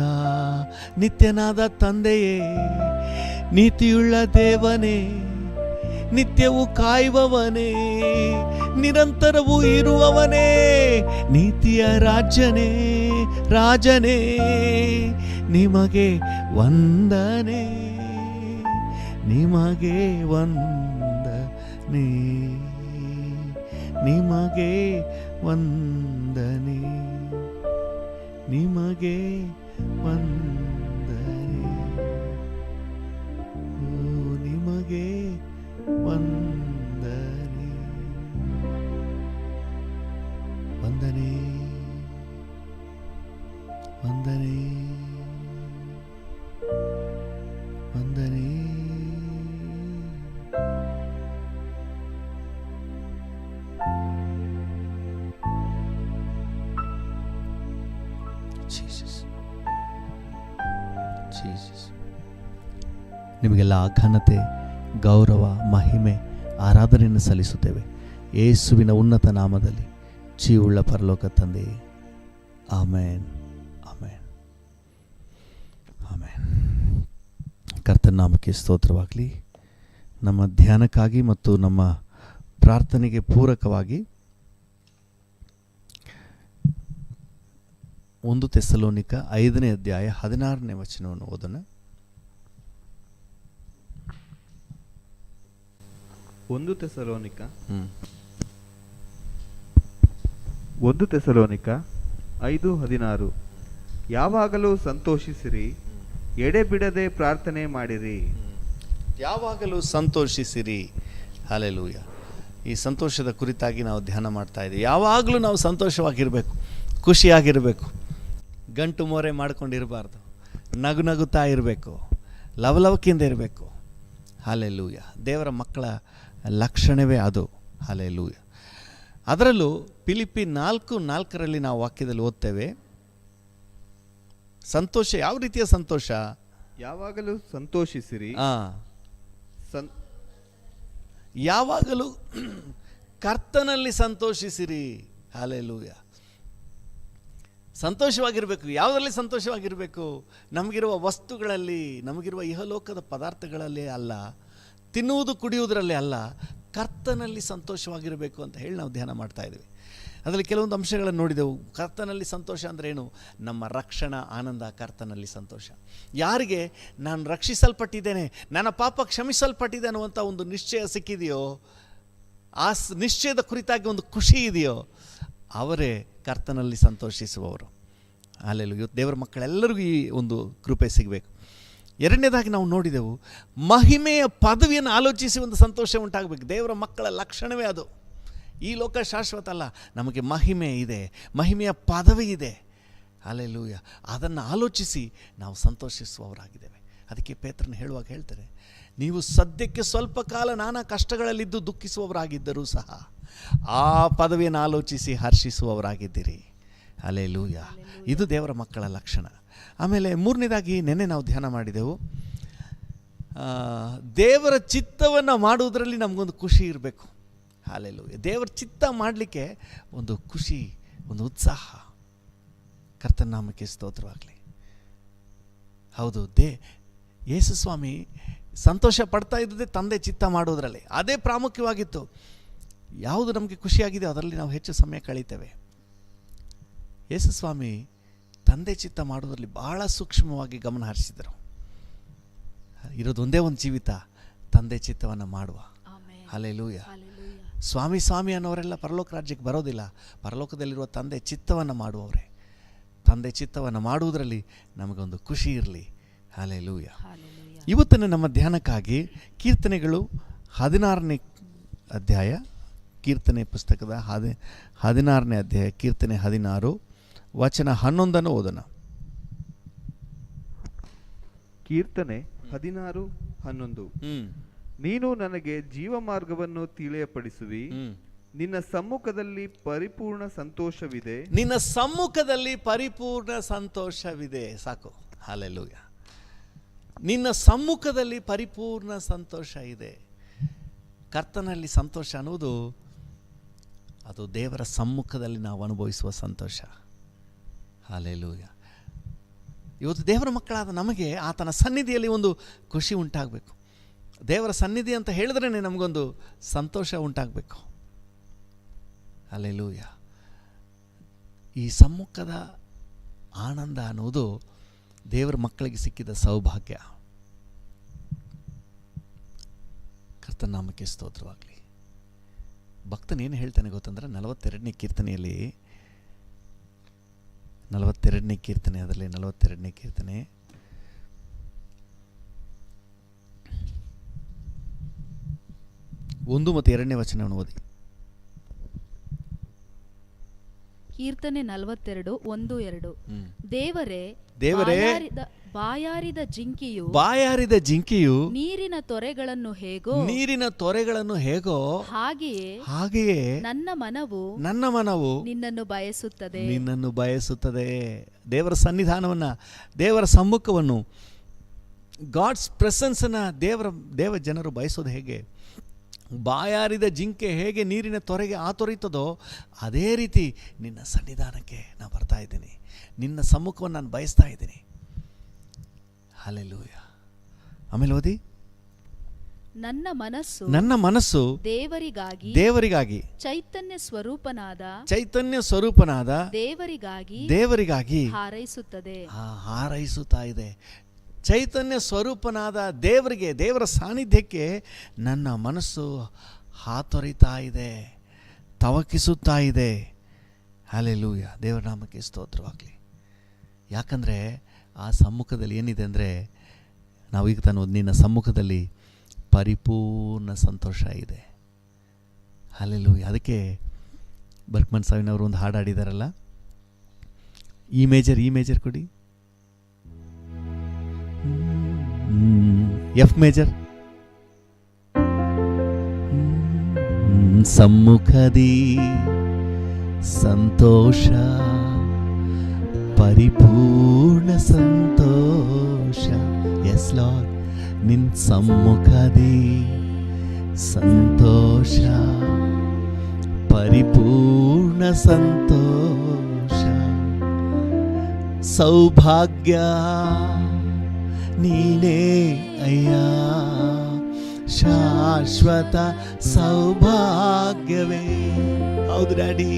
ನಿತ್ಯನಾದ ತಂದೆಯೇ, ನೀತಿಯುಳ್ಳ ದೇವನೇ, ನಿತ್ಯವೂ ಕಾಯುವವನೇ, ನಿರಂತರವೂ ಇರುವವನೇ, ನೀತಿಯ ರಾಜನೇ, ರಾಜನೇ, ನಿಮಗೆ ವಂದನೆ, ನಿಮಗೆ ವಂದನೆ, ನಿಮಗೆ ವಂದನೆ, ನಿಮಗೆ ವಂದನೆ. ಓ ನಿಮಗೆ ವಂದನೆ, ವಂದನೆ, ವಂದನೆ, ವಂದನೆ. ನಿಮಗೆಲ್ಲ ಘನತೆ, ಗೌರವ, ಮಹಿಮೆ, ಆರಾಧನೆಯನ್ನು ಸಲ್ಲಿಸುತ್ತೇವೆ ಯೇಸುವಿನ ಉನ್ನತ ನಾಮದಲ್ಲಿ. ಜೀವುಳ್ಳ ಪರಲೋಕ ತಂದೆಯೇ, ಆಮೇನ್, ಆಮೇನ್, ಆಮೇನ್. ಕರ್ತನ ನಾಮಕ್ಕೆ ಸ್ತೋತ್ರವಾಗಲಿ. ನಮ್ಮ ಧ್ಯಾನಕ್ಕಾಗಿ ಮತ್ತು ನಮ್ಮ ಪ್ರಾರ್ಥನೆಗೆ ಪೂರಕವಾಗಿ 1 ಥೆಸಲೋನಿಕ 5ನೇ ಅಧ್ಯಾಯ 16ನೇ ವಚನವನ್ನು ಓದೋಣ. 1 ಥೆಸಲೋನಿಕ 5:16. ಯಾವಾಗಲೂ ಸಂತೋಷಿಸಿರಿ, ಎಡೆಬಿಡದೆ ಪ್ರಾರ್ಥನೆ ಮಾಡಿರಿ. ಯಾವಾಗಲೂ ಸಂತೋಷಿಸಿರಿ. ಹಲ್ಲೆಲೂಯ. ಈ ಸಂತೋಷದ ಕುರಿತಾಗಿ ನಾವು ಧ್ಯಾನ ಮಾಡ್ತಾ ಇದ್ದೀವಿ. ಯಾವಾಗಲೂ ನಾವು ಸಂತೋಷವಾಗಿರಬೇಕು, ಖುಷಿಯಾಗಿರಬೇಕು, ಗಂಟು ಮೋರೆ ಮಾಡ್ಕೊಂಡಿರಬಾರ್ದು, ನಗು ನಗುತ್ತಾ ಇರಬೇಕು, ಲವಲವಿಕೆಯಿಂದ ಇರಬೇಕು. ಹಲ್ಲೆಲೂಯ. ದೇವರ ಮಕ್ಕಳ ಲಕ್ಷಣವೇ ಅದು. ಹಲ್ಲೆಲೂಯ. ಅದರಲ್ಲೂ ಫಿಲಿಪ್ಪಿ 4:4 ನಾವು ವಾಕ್ಯದಲ್ಲಿ ಓದ್ತೇವೆ, ಸಂತೋಷ ಯಾವ ರೀತಿಯ ಸಂತೋಷ? ಯಾವಾಗಲೂ ಸಂತೋಷಿಸಿರಿ. ಸಂ- ಯಾವಾಗಲೂ ಕರ್ತನಲ್ಲಿ ಸಂತೋಷಿಸಿರಿ. ಹಲ್ಲೆಲೂಯಾ. ಸಂತೋಷವಾಗಿರಬೇಕು. ಯಾವುದರಲ್ಲಿ ಸಂತೋಷವಾಗಿರಬೇಕು? ನಮಗಿರುವ ವಸ್ತುಗಳಲ್ಲಿ, ನಮಗಿರುವ ಇಹಲೋಕದ ಪದಾರ್ಥಗಳಲ್ಲಿ ಅಲ್ಲ, ತಿನ್ನುವುದು ಕುಡಿಯುವುದರಲ್ಲಿ ಅಲ್ಲ, ಕರ್ತನಲ್ಲಿ ಸಂತೋಷವಾಗಿರಬೇಕು ಅಂತ ಹೇಳಿ ನಾವು ಧ್ಯಾನ ಮಾಡ್ತಾ ಇದ್ವಿ. ಅದರಲ್ಲಿ ಕೆಲವೊಂದು ಅಂಶಗಳನ್ನು ನೋಡಿದೆವು. ಕರ್ತನಲ್ಲಿ ಸಂತೋಷ ಅಂದರೆ ಏನು? ನಮ್ಮ ರಕ್ಷಣಾ ಆನಂದ, ಕರ್ತನಲ್ಲಿ ಸಂತೋಷ. ಯಾರಿಗೆ ನಾನು ರಕ್ಷಿಸಲ್ಪಟ್ಟಿದ್ದೇನೆ, ನನ್ನ ಪಾಪ ಕ್ಷಮಿಸಲ್ಪಟ್ಟಿದೆ ಅನ್ನುವಂಥ ಒಂದು ನಿಶ್ಚಯ ಸಿಕ್ಕಿದೆಯೋ, ಆ ನಿಶ್ಚಯದ ಕುರಿತಾಗಿ ಒಂದು ಖುಷಿ ಇದೆಯೋ, ಅವರೇ ಕರ್ತನಲ್ಲಿ ಸಂತೋಷಿಸುವವರು. ಅಲ್ಲೆಲ್ಲೂ ಇವತ್ತು ದೇವರ ಮಕ್ಕಳೆಲ್ಲರಿಗೂ ಈ ಒಂದು ಕೃಪೆ ಸಿಗಬೇಕು. ಎರಡನೇದಾಗಿ ನಾವು ನೋಡಿದೆವು, ಮಹಿಮೆಯ ಪದವಿಯನ್ನು ಆಲೋಚಿಸಿ ಒಂದು ಸಂತೋಷ ಉಂಟಾಗಬೇಕು. ದೇವರ ಮಕ್ಕಳ ಲಕ್ಷಣವೇ ಅದು. ಈ ಲೋಕ ಶಾಶ್ವತ ಅಲ್ಲ, ನಮಗೆ ಮಹಿಮೆ ಇದೆ, ಮಹಿಮೆಯ ಪದವಿ ಇದೆ. ಹಲ್ಲೆಲೂಯ. ಅದನ್ನು ಆಲೋಚಿಸಿ ನಾವು ಸಂತೋಷಿಸುವವರಾಗಿದ್ದೇವೆ. ಅದಕ್ಕೆ ಪೇತ್ರನ ಹೇಳುವಾಗ ಹೇಳ್ತಾರೆ, ನೀವು ಸದ್ಯಕ್ಕೆ ಸ್ವಲ್ಪ ಕಾಲ ನಾನಾ ಕಷ್ಟಗಳಲ್ಲಿದ್ದು ದುಃಖಿಸುವವರಾಗಿದ್ದರೂ ಸಹ ಆ ಪದವಿಯನ್ನು ಆಲೋಚಿಸಿ ಹರ್ಷಿಸುವವರಾಗಿದ್ದೀರಿ. ಹಲ್ಲೆಲೂಯ. ಇದು ದೇವರ ಮಕ್ಕಳ ಲಕ್ಷಣ. ಆಮೇಲೆ ಮೂರನೇದಾಗಿ ನೆನ್ನೆ ನಾವು ಧ್ಯಾನ ಮಾಡಿದೆವು, ದೇವರ ಚಿತ್ತವನ್ನು ಮಾಡುವುದರಲ್ಲಿ ನಮಗೊಂದು ಖುಷಿ ಇರಬೇಕು. ಹಲ್ಲೆಲೂಯ. ದೇವರ ಚಿತ್ತ ಮಾಡಲಿಕ್ಕೆ ಒಂದು ಖುಷಿ, ಒಂದು ಉತ್ಸಾಹ. ಕರ್ತನ ನಾಮಕ್ಕೆ ಸ್ತೋತ್ರವಾಗಲಿ. ಹೌದು, ಯೇಸು ಸ್ವಾಮಿ ಸಂತೋಷ ಪಡ್ತಾ ಇದ್ದದೆ ತಂದೆ ಚಿತ್ತ ಮಾಡೋದರಲ್ಲಿ. ಅದೇ ಪ್ರಾಮುಖ್ಯವಾಗಿತ್ತು. ಯಾವುದು ನಮಗೆ ಖುಷಿಯಾಗಿದೆ ಅದರಲ್ಲಿ ನಾವು ಹೆಚ್ಚು ಸಮಯ ಕಳೀತೇವೆ. ಯೇಸು ಸ್ವಾಮಿ ತಂದೆ ಚಿತ್ತ ಮಾಡೋದರಲ್ಲಿ ಬಹಳ ಸೂಕ್ಷ್ಮವಾಗಿ ಗಮನ ಹರಿಸಿದರು. ಇರೋದು ಒಂದೇ ಒಂದು ಜೀವಿತ, ತಂದೆ ಚಿತ್ತವನ್ನು ಮಾಡುವ. ಹಲ್ಲೆಲೂಯ. ಸ್ವಾಮಿ ಸ್ವಾಮಿ ಅನ್ನೋರೆಲ್ಲ ಪರಲೋಕ ರಾಜ್ಯಕ್ಕೆ ಬರೋದಿಲ್ಲ. ಪರಲೋಕದಲ್ಲಿರುವ ತಂದೆ ಚಿತ್ತವನ್ನು ಮಾಡುವವರೇ. ತಂದೆ ಚಿತ್ತವನ್ನು ಮಾಡುವುದರಲ್ಲಿ ನಮಗೊಂದು ಖುಷಿ ಇರಲಿ. ಹಲ್ಲೆಲೂಯ. ಇವತ್ತಿನ ನಮ್ಮ ಧ್ಯಾನಕ್ಕಾಗಿ ಕೀರ್ತನೆಗಳು 16ನೇ ಅಧ್ಯಾಯ, ಕೀರ್ತನೆ ಪುಸ್ತಕದ 16ನೇ ಅಧ್ಯಾಯ, ಕೀರ್ತನೆ 16 ವಚನ 11 ಓದೋಣ. ಕೀರ್ತನೆ 16:11. ನೀನು ನನಗೆ ಜೀವ ಮಾರ್ಗವನ್ನು ತಿಳಿಯಪಡಿಸುವಿ, ನಿನ್ನ ಸಮ್ಮುಖದಲ್ಲಿ ಪರಿಪೂರ್ಣ ಸಂತೋಷವಿದೆ. ನಿನ್ನ ಸಮ್ಮುಖದಲ್ಲಿ ಪರಿಪೂರ್ಣ ಸಂತೋಷವಿದೆ. ಸಾಕು. ಹಲ್ಲೆಲೂಯ. ನಿನ್ನ ಸಮ್ಮುಖದಲ್ಲಿ ಪರಿಪೂರ್ಣ ಸಂತೋಷ ಇದೆ. ಕರ್ತನಲ್ಲಿ ಸಂತೋಷ ಅನ್ನುವುದು ಅದು ದೇವರ ಸಮ್ಮುಖದಲ್ಲಿ ನಾವು ಅನುಭವಿಸುವ ಸಂತೋಷ. ಹಲ್ಲೆಲೂಯ. ಇವತ್ತು ದೇವರ ಮಕ್ಕಳಾದ ನಮಗೆ ಆತನ ಸನ್ನಿಧಿಯಲ್ಲಿ ಒಂದು ಖುಷಿ ಉಂಟಾಗಬೇಕು. ದೇವರ ಸನ್ನಿಧಿ ಅಂತ ಹೇಳಿದ್ರೇ ನಮಗೊಂದು ಸಂತೋಷ ಉಂಟಾಗಬೇಕು. ಹಲ್ಲೆಲೂಯ. ಈ ಸಮ್ಮುಖದ ಆನಂದ ಅನ್ನುವುದು ದೇವರ ಮಕ್ಕಳಿಗೆ ಸಿಕ್ಕಿದ ಸೌಭಾಗ್ಯ. ಕರ್ತನ ನಾಮಕ್ಕೆ ಸ್ತೋತ್ರವಾಗಲಿ. ಭಕ್ತನೇನು ಹೇಳ್ತಾನೆ ಗೊತ್ತಂದ್ರೆ, 42ನೇ ಕೀರ್ತನೆಯಲ್ಲಿ, 42ನೇ ಕೀರ್ತನೆ, ಅದರಲ್ಲಿ 42ನೇ ಕೀರ್ತನೆ 1 ಮತ್ತು 2ನೇ ವಚನವನ್ನು ಓದಿ. ಕೀರ್ತನೆ 42, 1, 2. ದೇವರೇ, ಬಾಯಾರಿದ ಜಿಂಕೆಯು ನೀರಿನ ತೊರೆಗಳನ್ನು ಹೇಗೋ ಹಾಗೆಯೇ ನನ್ನ ಮನವು ನಿನ್ನನ್ನು ಬಯಸುತ್ತದೆ. ದೇವರ ಸನ್ನಿಧಾನವನ್ನ, ದೇವರ ಸಮ್ಮುಖವನ್ನು, ಗಾಡ್ಸ್ ಪ್ರೆಸೆನ್ಸ್ ಅನ್ನ ದೇವ ಜನರು ಬಯಸೋದು ಹೇಗೆ? ಬಾಯಾರಿದ ಜಿಂಕೆ ಹೇಗೆ ನೀರಿನ ತೊರೆಗೆ ಆತೊರಿತದೋ ಅದೇ ರೀತಿ ನಿನ್ನ ಸನ್ನಿಧಾನಕ್ಕೆ ನಾನು ಬರ್ತಾ ಇದ್ದೀನಿ, ನಿನ್ನ ಸಮ್ಮುಖವನ್ನು ನಾನು ಬಯಸ್ತಾ ಇದ್ದೀನಿ. ಹಲ್ಲೆಲೂಯ. ಆಮೇಲೆ ಓದಿ. ನನ್ನ ಮನಸ್ಸು ದೇವರಿಗಾಗಿ ಚೈತನ್ಯ ಸ್ವರೂಪನಾದ ದೇವರಿಗಾಗಿ ಹಾರೈಸುತ್ತಾ ಇದೆ. ಚೈತನ್ಯ ಸ್ವರೂಪನಾದ ದೇವರಿಗೆ, ದೇವರ ಸಾನ್ನಿಧ್ಯಕ್ಕೆ ನನ್ನ ಮನಸ್ಸು ಹಾತೊರಿತಾ ಇದೆ, ತವಕಿಸುತ್ತಾ ಇದೆ. ಹಲ್ಲೆಲೂಯ. ದೇವರ ನಾಮಕ್ಕೆ ಸ್ತೋತ್ರವಾಗಲಿ. ಯಾಕಂದರೆ ಆ ಸಮ್ಮುಖದಲ್ಲಿ ಏನಿದೆ ಅಂದರೆ, ನಾವು ಈಗ ತಾನು ನಿನ್ನ ಸಮ್ಮುಖದಲ್ಲಿ ಪರಿಪೂರ್ಣ ಸಂತೋಷ ಇದೆ. ಹಲ್ಲೆಲೂಯ. ಅದಕ್ಕೆ ಬರ್ಕ್ಮನ್ ಸಾವಿನವರು ಒಂದು ಹಾಡು ಹಾಡಿದಾರಲ್ಲ, ಈ ಮೇಜರ್ ಕೊಡಿ, ಎಫ್ ಮೇಜರ್. ಸಮ್ಮುಖದಿ ಸಂತೋಷ ಪರಿಪೂರ್ಣ ಸಂತೋಷ. ಎಸ್ ಲಾರ್ಡ್, ನಿನ್ ಸಮ್ಮುಖದಿ ಸಂತೋಷ, ಪರಿಪೂರ್ಣ ಸಂತೋಷ, ಸೌಭಾಗ್ಯ ನೀನೇ ಅಯ್ಯ, ಶಾಶ್ವತ ಸೌಭಾಗ್ಯವೇ. ಹೌದು ಡ್ಯಾಡಿ,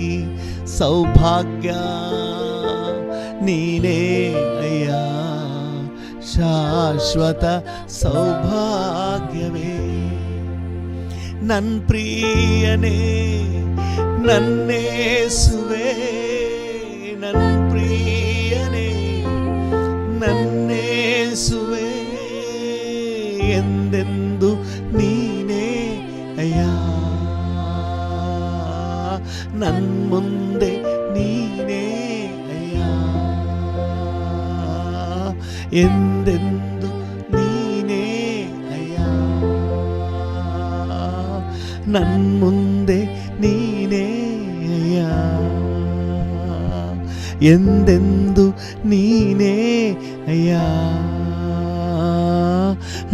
ಸೌಭಾಗ್ಯ ನೀನೇ ಅಯ್ಯ, ಶಾಶ್ವತ ಸೌಭಾಗ್ಯವೇ. ನನ್ ಪ್ರಿಯನೇ ನನ್ನೇಸುವೆ, ನನ್ ಪ್ರಿಯನೇ ನನ್ನೇಸುವೆ, ಎಂದೆಂದು ನೀನೇ ಅಯ್ಯ, ನನ್ ಮುಂದೆ ನೀನೇ ಅಯ್ಯ, ಎಂದೆಂದು ನೀನೇ ಅಯ್ಯ, ನನ್ ಮುಂದೆ ನೀನೇ ಅಯ್ಯ, ಎಂದೆಂದು ನೀನೇ ಅಯ್ಯ,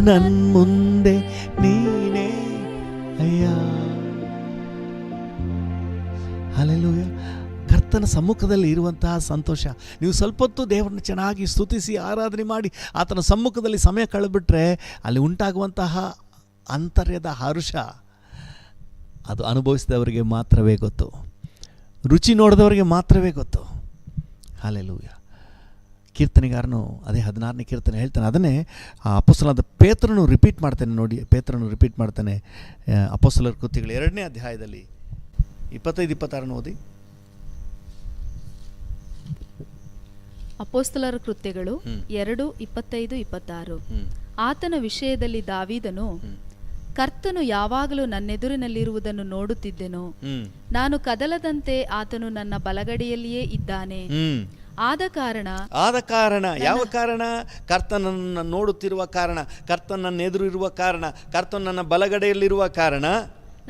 ನನ್ ಮುಂದೆ ನೀನೇ ಅಯ್ಯ. ಹಲ್ಲೆಲೂಯ. ಕರ್ತನ ಸಮ್ಮುಖದಲ್ಲಿ ಇರುವಂತಹ ಸಂತೋಷ. ನೀವು ಸ್ವಲ್ಪ ಹೊತ್ತು ದೇವರನ್ನು ಚೆನ್ನಾಗಿ ಸ್ತುತಿಸಿ ಆರಾಧನೆ ಮಾಡಿ ಆತನ ಸಮ್ಮುಖದಲ್ಲಿ ಸಮಯ ಕಳೆದ್ಬಿಟ್ರೆ ಅಲ್ಲಿ ಉಂಟಾಗುವಂತಹ ಅಂತರ್ಯದ ಹರ್ಷ ಅದು ಅನುಭವಿಸಿದವರಿಗೆ ಮಾತ್ರವೇ ಗೊತ್ತು, ರುಚಿ ನೋಡಿದವರಿಗೆ ಮಾತ್ರವೇ ಗೊತ್ತು. ಹಲ್ಲೆಲೂಯ. ಕೀರ್ತನೆಗಾರನು ಅದೇ 16ನೇ ಕೀರ್ತನೆ ಹೇಳ್ತಾನೆ, ಅದನ್ನೇ ಅಪೊಸ್ತಲನಾದ ಪೇತ್ರನು ರಿಪೀಟ್ ಮಾಡ್ತಾನೆ. ನೋಡಿ, ಪೇತ್ರನು ರಿಪೀಟ್ ಮಾಡ್ತಾನೆ ಅಪೊಸ್ತಲರ ಕೃತ್ಯಗಳು 2ನೇ ಅಧ್ಯಾಯದಲ್ಲಿ 25-26 ಓದಿ. ಅಪೊಸ್ತಲರ ಕೃತ್ಯಗಳು 2:25-26. ಆತನ ವಿಷಯದಲ್ಲಿ ದಾವೀದನು, ಕರ್ತನು ಯಾವಾಗಲೂ ನನ್ನೆದುರಿನಲ್ಲಿರುವುದನ್ನು ನೋಡುತ್ತಿದ್ದೆನು, ನಾನು ಕದಲದಂತೆ ಆತನು ನನ್ನ ಬಲಗಡೆಯಲ್ಲಿಯೇ ಇದ್ದಾನೆ. ಆದ ಕಾರಣ ಯಾವ ಕಾರಣ? ಕರ್ತನನ್ನು ನೋಡುತ್ತಿರುವ ಕಾರಣ, ಕರ್ತನನ್ನ ಎದುರು ಇರುವ ಕಾರಣ, ಕರ್ತನ ನನ್ನ ಬಲಗಡೆಯಲ್ಲಿರುವ ಕಾರಣ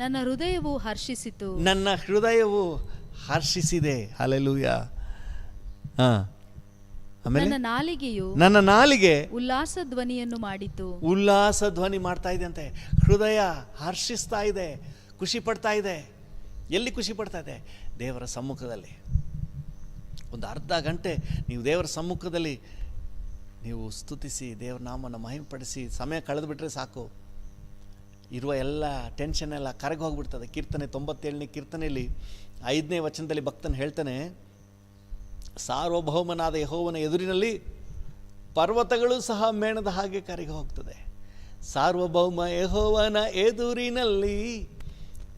ನನ್ನ ಹೃದಯವು ಹರ್ಷಿಸಿತು, ನನ್ನ ಹೃದಯವು ಹರ್ಷಿಸಿದೆ. ಹಲ್ಲೆಲೂಯ. ನನ್ನ ನಾಲಿಗೆ ಉಲ್ಲಾಸ ಧ್ವನಿಯನ್ನು ಮಾಡಿತು. ಉಲ್ಲಾಸ ಧ್ವನಿ ಮಾಡ್ತಾ ಇದೆ ಅಂತೆ. ಹೃದಯ ಹರ್ಷಿಸ್ತಾ ಇದೆ, ಖುಷಿ ಪಡ್ತಾ ಇದೆ. ಎಲ್ಲಿ ಖುಷಿ ಪಡ್ತಾ ಇದೆ? ದೇವರ ಸಮ್ಮುಖದಲ್ಲಿ. ಒಂದು ಅರ್ಧ ಗಂಟೆ ನೀವು ದೇವರ ಸಮ್ಮುಖದಲ್ಲಿ ನೀವು ಸ್ತುತಿಸಿ ದೇವರ ನಾಮನ ಮಹಿಮೆಪಡಿಸಿ ಸಮಯ ಕಳೆದುಬಿಟ್ರೆ ಸಾಕು, ಇರುವ ಎಲ್ಲ ಟೆನ್ಷನ್ ಎಲ್ಲ ಕರಗಿ ಹೋಗ್ಬಿಡ್ತದೆ. ಕೀರ್ತನೆ 97ನೇ ಕೀರ್ತನೆಯಲ್ಲಿ 5ನೇ ವಚನದಲ್ಲಿ ಭಕ್ತನು ಹೇಳ್ತಾನೆ, ಸಾರ್ವಭೌಮನಾದ ಯೆಹೋವನ ಎದುರಿನಲ್ಲಿ ಪರ್ವತಗಳು ಸಹ ಮೇಣದ ಹಾಗೆ ಕರಗಿ ಹೋಗ್ತದೆ. ಸಾರ್ವಭೌಮ ಯೆಹೋವನ ಎದುರಿನಲ್ಲಿ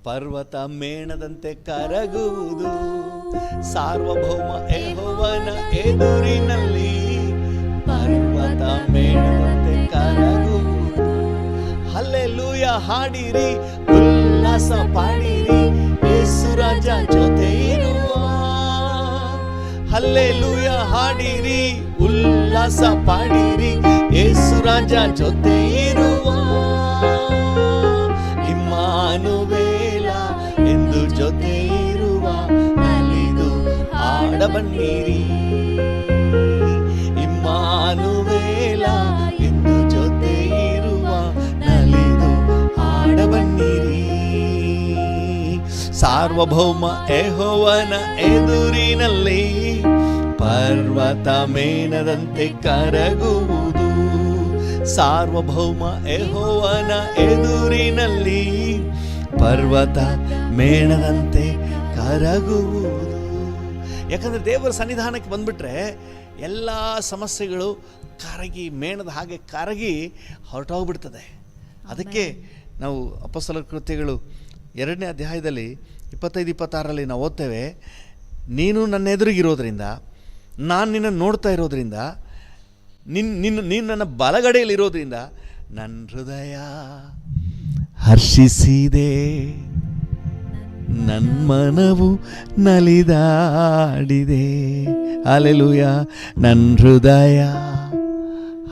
ಪರ್ವತ ಮೇಣದಂತೆ ಕರಗುವುದು. ಸಾರ್ವಭೌಮ ಯೆಹೋವನ ಎದುರಿನಲ್ಲಿ ಪರ್ವತ ಮೇಣದಂತೆ ಕರಗುವುದು. ಹಲ್ಲೆಲೂಯ ಹಾಡಿರಿ, ಉಲ್ಲಾಸ ಪಾಡಿರಿ, ಯೇಸು ರಾಜ ಜೊತೆ ಇರುವ. ಹಲ್ಲೆಲೂಯ ಹಾಡಿರಿ, ಉಲ್ಲಾಸ ಪಾಡಿರಿ, ಯೇಸು ರಾಜ ಜೊತೆ ಇರುವ. ಇಮ್ಮಾನುವೇಲ ಎಂದು ಜೊತೆ ಇರುವ, ನಲಿದು ಹಾಡಬನ್ನಿರಿ. ಇಮ್ಮಾನುವೇಲ ಎಂದು ಜೊತೆ ಇರುವ, ನಲಿದು ಹಾಡಬನ್ನಿರಿ. ಸಾರ್ವಭೌಮ ಯೆಹೋವನ ಎದುರಿನಲ್ಲಿ ಪರ್ವತ ಮೇಣದಂತೆ ಕರಗುವುದು. ಸಾರ್ವಭೌಮ ಯೆಹೋವನ ಎದುರಿನಲ್ಲಿ ಪರ್ವತ ಮೇಣದಂತೆ ಕರಗುವುದು. ಯಾಕಂದರೆ ದೇವರ ಸನ್ನಿಧಾನಕ್ಕೆ ಬಂದ್ಬಿಟ್ರೆ ಎಲ್ಲ ಸಮಸ್ಯೆಗಳು ಕರಗಿ ಮೇಣದ ಹಾಗೆ ಕರಗಿ ಹೊರಟೋಗ್ಬಿಡ್ತದೆ. ಅದಕ್ಕೆ ನಾವು ಅಪೊಸ್ತಲರ ಕೃತ್ಯಗಳು 2ನೇ ಅಧ್ಯಾಯದಲ್ಲಿ 25-26 ನಾವು ಓದ್ತೇವೆ, ನೀನು ನನ್ನ ಎದುರಿಗಿರೋದ್ರಿಂದ, ನಾನು ನಿನ್ನನ್ನು ನೋಡ್ತಾ ಇರೋದ್ರಿಂದ, ನೀನು ನನ್ನ ಬಲಗಡೆಯಲ್ಲಿರೋದ್ರಿಂದ ನನ್ನ ಹೃದಯ ಹರ್ಷಿಸಿದೆ, ನನ್ನ ಮನವು ನಲಿದಾಡಿದೆ. ಹಲ್ಲೆಲೂಯ. ನನ್ನ ಹೃದಯ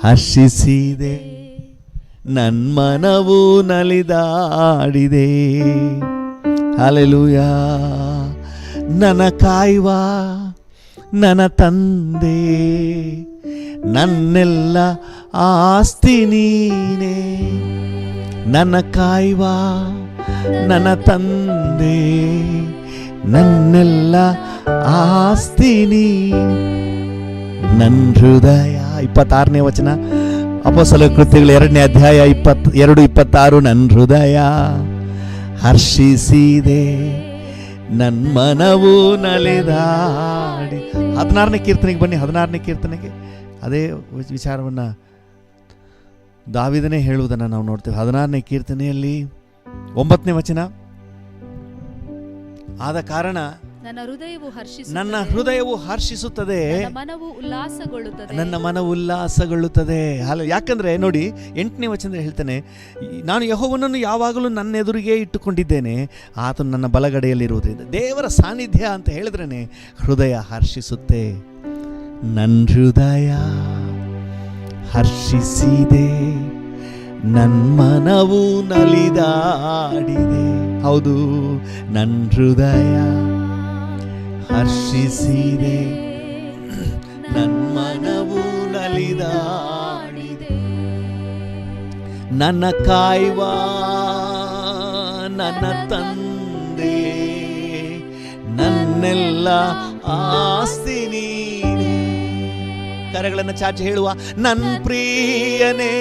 ಹರ್ಷಿಸಿದೆ, ನನ್ನ ಮನವು ನಲಿದಾಡಿದೆ. ಹಲ್ಲೆಲೂಯ. ನನ್ನ ಕಾಯುವ ನನ್ನ ತಂದೆ, ನನ್ನೆಲ್ಲ ಆಸ್ತಿ ನೀನೇ, ನನ್ನ ಕಾಯುವ ನನ್ನ ತಂದೆ, ನನ್ನೆಲ್ಲ ಆಸ್ತಿ ನೀ, ನನ್ನ ಹೃದಯ. 26ನೇ ವಚನ, ಅಪೊಸ್ತಲರ ಕೃತ್ಯಗಳು 2ನೇ ಅಧ್ಯಾಯ 22-26. ನನ್ನ ಹೃದಯ ಹರ್ಷಿಸಿದೆ, ನನ್ನ ಮನವು ನಲಿದಾಡಿ. 16ನೇ ಕೀರ್ತನೆಗೆ ಬನ್ನಿ. 16ನೇ ಕೀರ್ತನೆಗೆ ಅದೇ ವಿಚಾರವನ್ನು ದಾವೀದನೇ ಹೇಳುವುದನ್ನು ನಾವು ನೋಡ್ತೇವೆ. 16ನೇ ಕೀರ್ತನೆಯಲ್ಲಿ 9ನೇ ವಚನ, ಆದ ಕಾರಣ ನನ್ನ ಹೃದಯವು ಹರ್ಷಿಸುತ್ತದೆ, ನನ್ನ ಮನವು ಉಲ್ಲಾಸಗೊಳ್ಳುತ್ತದೆ. ಯಾಕಂದ್ರೆ ನೋಡಿ 8ನೇ ವಚನದಲ್ಲಿ ಹೇಳ್ತಾನೆ, ನಾನು ಯೆಹೋವನನ್ನು ಯಾವಾಗಲೂ ನನ್ನ ಎದುರಿಗೆ ಇಟ್ಟುಕೊಂಡಿದ್ದೇನೆ, ಆತನು ನನ್ನ ಬಲಗಡೆಯಲ್ಲಿರುವುದರಿಂದ. ದೇವರ ಸಾನ್ನಿಧ್ಯ ಅಂತ ಹೇಳಿದ್ರೇನೆ ಹೃದಯ ಹರ್ಷಿಸುತ್ತೆ. ನನ್ನ ಹೃದಯ ಹರ್ಷಿಸಿದೆ, ನನ್ನ ಮನವು ನಲಿದಾಡಿದೆ. ಹೌದು, ನನ್ನ ಹೃದಯ ಹರ್ಷಿಸಿದೆ, ನನ್ನ ಮನವು ನಲಿದಾಡಿದೆ. ನನ್ನ ಕಾಯುವ ನನ್ನ ತಂದೆ, ನನ್ನೆಲ್ಲ ಆಸ್ತಿ ನೀನೇ. ಕರೆಗಳನ್ನು ಚಾಚಿ ಹೇಳುವ, ನನ್ನ ಪ್ರಿಯನೇ,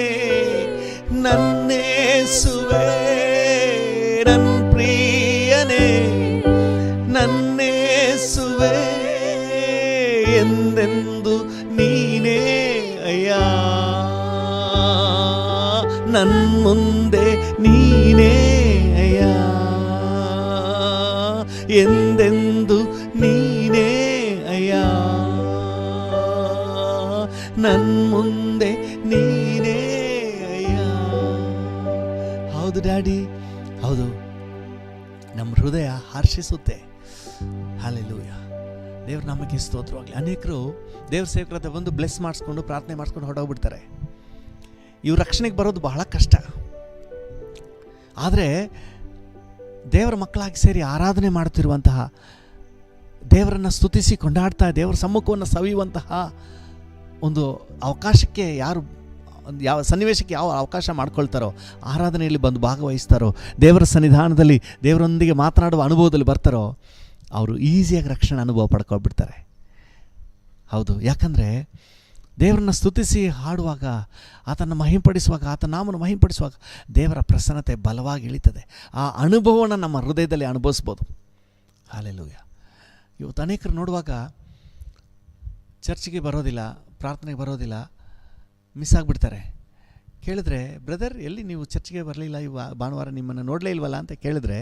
ನನ್ನೇಸುವೆ, ನನ್ನ ಪ್ರಿಯನೇ, ನನ್ನೇಸುವೆ, ಎಂದೆಂದು ನೀನೇ ಅಯ್ಯ, ನನ್ನ ಮುಂದೆ ನೀನೇ ಅಯ್ಯ, ಎಂದೆಂದು ನೀನೇ ಅಯ್ಯ, ನನ್ನ ಮುಂದೆ ನೀನೇ ಅಯ್ಯ. ಹೌದು ಡ್ಯಾಡಿ, ಹೌದು, ನಮ್ಮ ಹೃದಯ ಹರ್ಷಿಸುತ್ತೆ. ಹಲ್ಲೆಲೂಯಾ, ದೇವ್ರ ನಾಮಕ್ಕೆ ಸ್ತೋತ್ರವಾಗಲಿ. ಅನೇಕರು ದೇವ್ರ ಸೇವಕರ ಹತ್ರ ಬಂದು ಬ್ಲೆಸ್ ಮಾಡಿಸ್ಕೊಂಡು ಪ್ರಾರ್ಥನೆ ಮಾಡಿಸ್ಕೊಂಡು ಹೊರಟೋಗ್ಬಿಡ್ತಾರೆ. ಇವ್ರ ರಕ್ಷಣೆಗೆ ಬರೋದು ಬಹಳ ಕಷ್ಟ. ಆದರೆ ದೇವರ ಮಕ್ಕಳಾಗಿ ಸೇರಿ ಆರಾಧನೆ ಮಾಡ್ತಿರುವಂತಹ, ದೇವರನ್ನು ಸ್ತುತಿಸಿ ಕೊಂಡಾಡ್ತಾ ದೇವರ ಸಮ್ಮುಖವನ್ನು ಸವಿಯುವಂತಹ ಒಂದು ಅವಕಾಶಕ್ಕೆ ಯಾರು, ಯಾವ ಸನ್ನಿವೇಶಕ್ಕೆ ಯಾವ ಅವಕಾಶ ಮಾಡ್ಕೊಳ್ತಾರೋ, ಆರಾಧನೆಯಲ್ಲಿ ಬಂದು ಭಾಗವಹಿಸ್ತಾರೋ, ದೇವರ ಸನ್ನಿಧಾನದಲ್ಲಿ ದೇವರೊಂದಿಗೆ ಮಾತನಾಡುವ ಅನುಭವದಲ್ಲಿ ಬರ್ತಾರೋ, ಅವರು ಈಸಿಯಾಗಿ ರಕ್ಷಣೆ ಅನುಭವ ಪಡ್ಕೊಳ್ಬಿಡ್ತಾರೆ. ಹೌದು, ಯಾಕಂದರೆ ದೇವರನ್ನು ಸ್ತುತಿಸಿ ಹಾಡುವಾಗ, ಆತನ ಮಹಿಂಪಡಿಸುವಾಗ, ಆತನ ನಾಮವನ್ನು ಮಹಿಂಪಡಿಸುವಾಗ ದೇವರ ಪ್ರಸನ್ನತೆ ಬಲವಾಗಿ ಇಳಿತದೆ. ಆ ಅನುಭವವನ್ನು ನಮ್ಮ ಹೃದಯದಲ್ಲಿ ಅನುಭವಿಸ್ಬೋದು. ಹಲ್ಲೆಲೂಯಾ. ಇವತ್ತು ಅನೇಕರು ನೋಡುವಾಗ ಚರ್ಚಿಗೆ ಬರೋದಿಲ್ಲ, ಪ್ರಾರ್ಥನೆಗೆ ಬರೋದಿಲ್ಲ, ಮಿಸ್ ಆಗಿಬಿಡ್ತಾರೆ. ಕೇಳಿದ್ರೆ, ಬ್ರದರ್ ಎಲ್ಲಿ ನೀವು ಚರ್ಚಿಗೆ ಬರಲಿಲ್ಲ, ಭಾನುವಾರ ನಿಮ್ಮನ್ನು ನೋಡಲೇ ಇಲ್ವಲ್ಲ ಅಂತ ಕೇಳಿದ್ರೆ,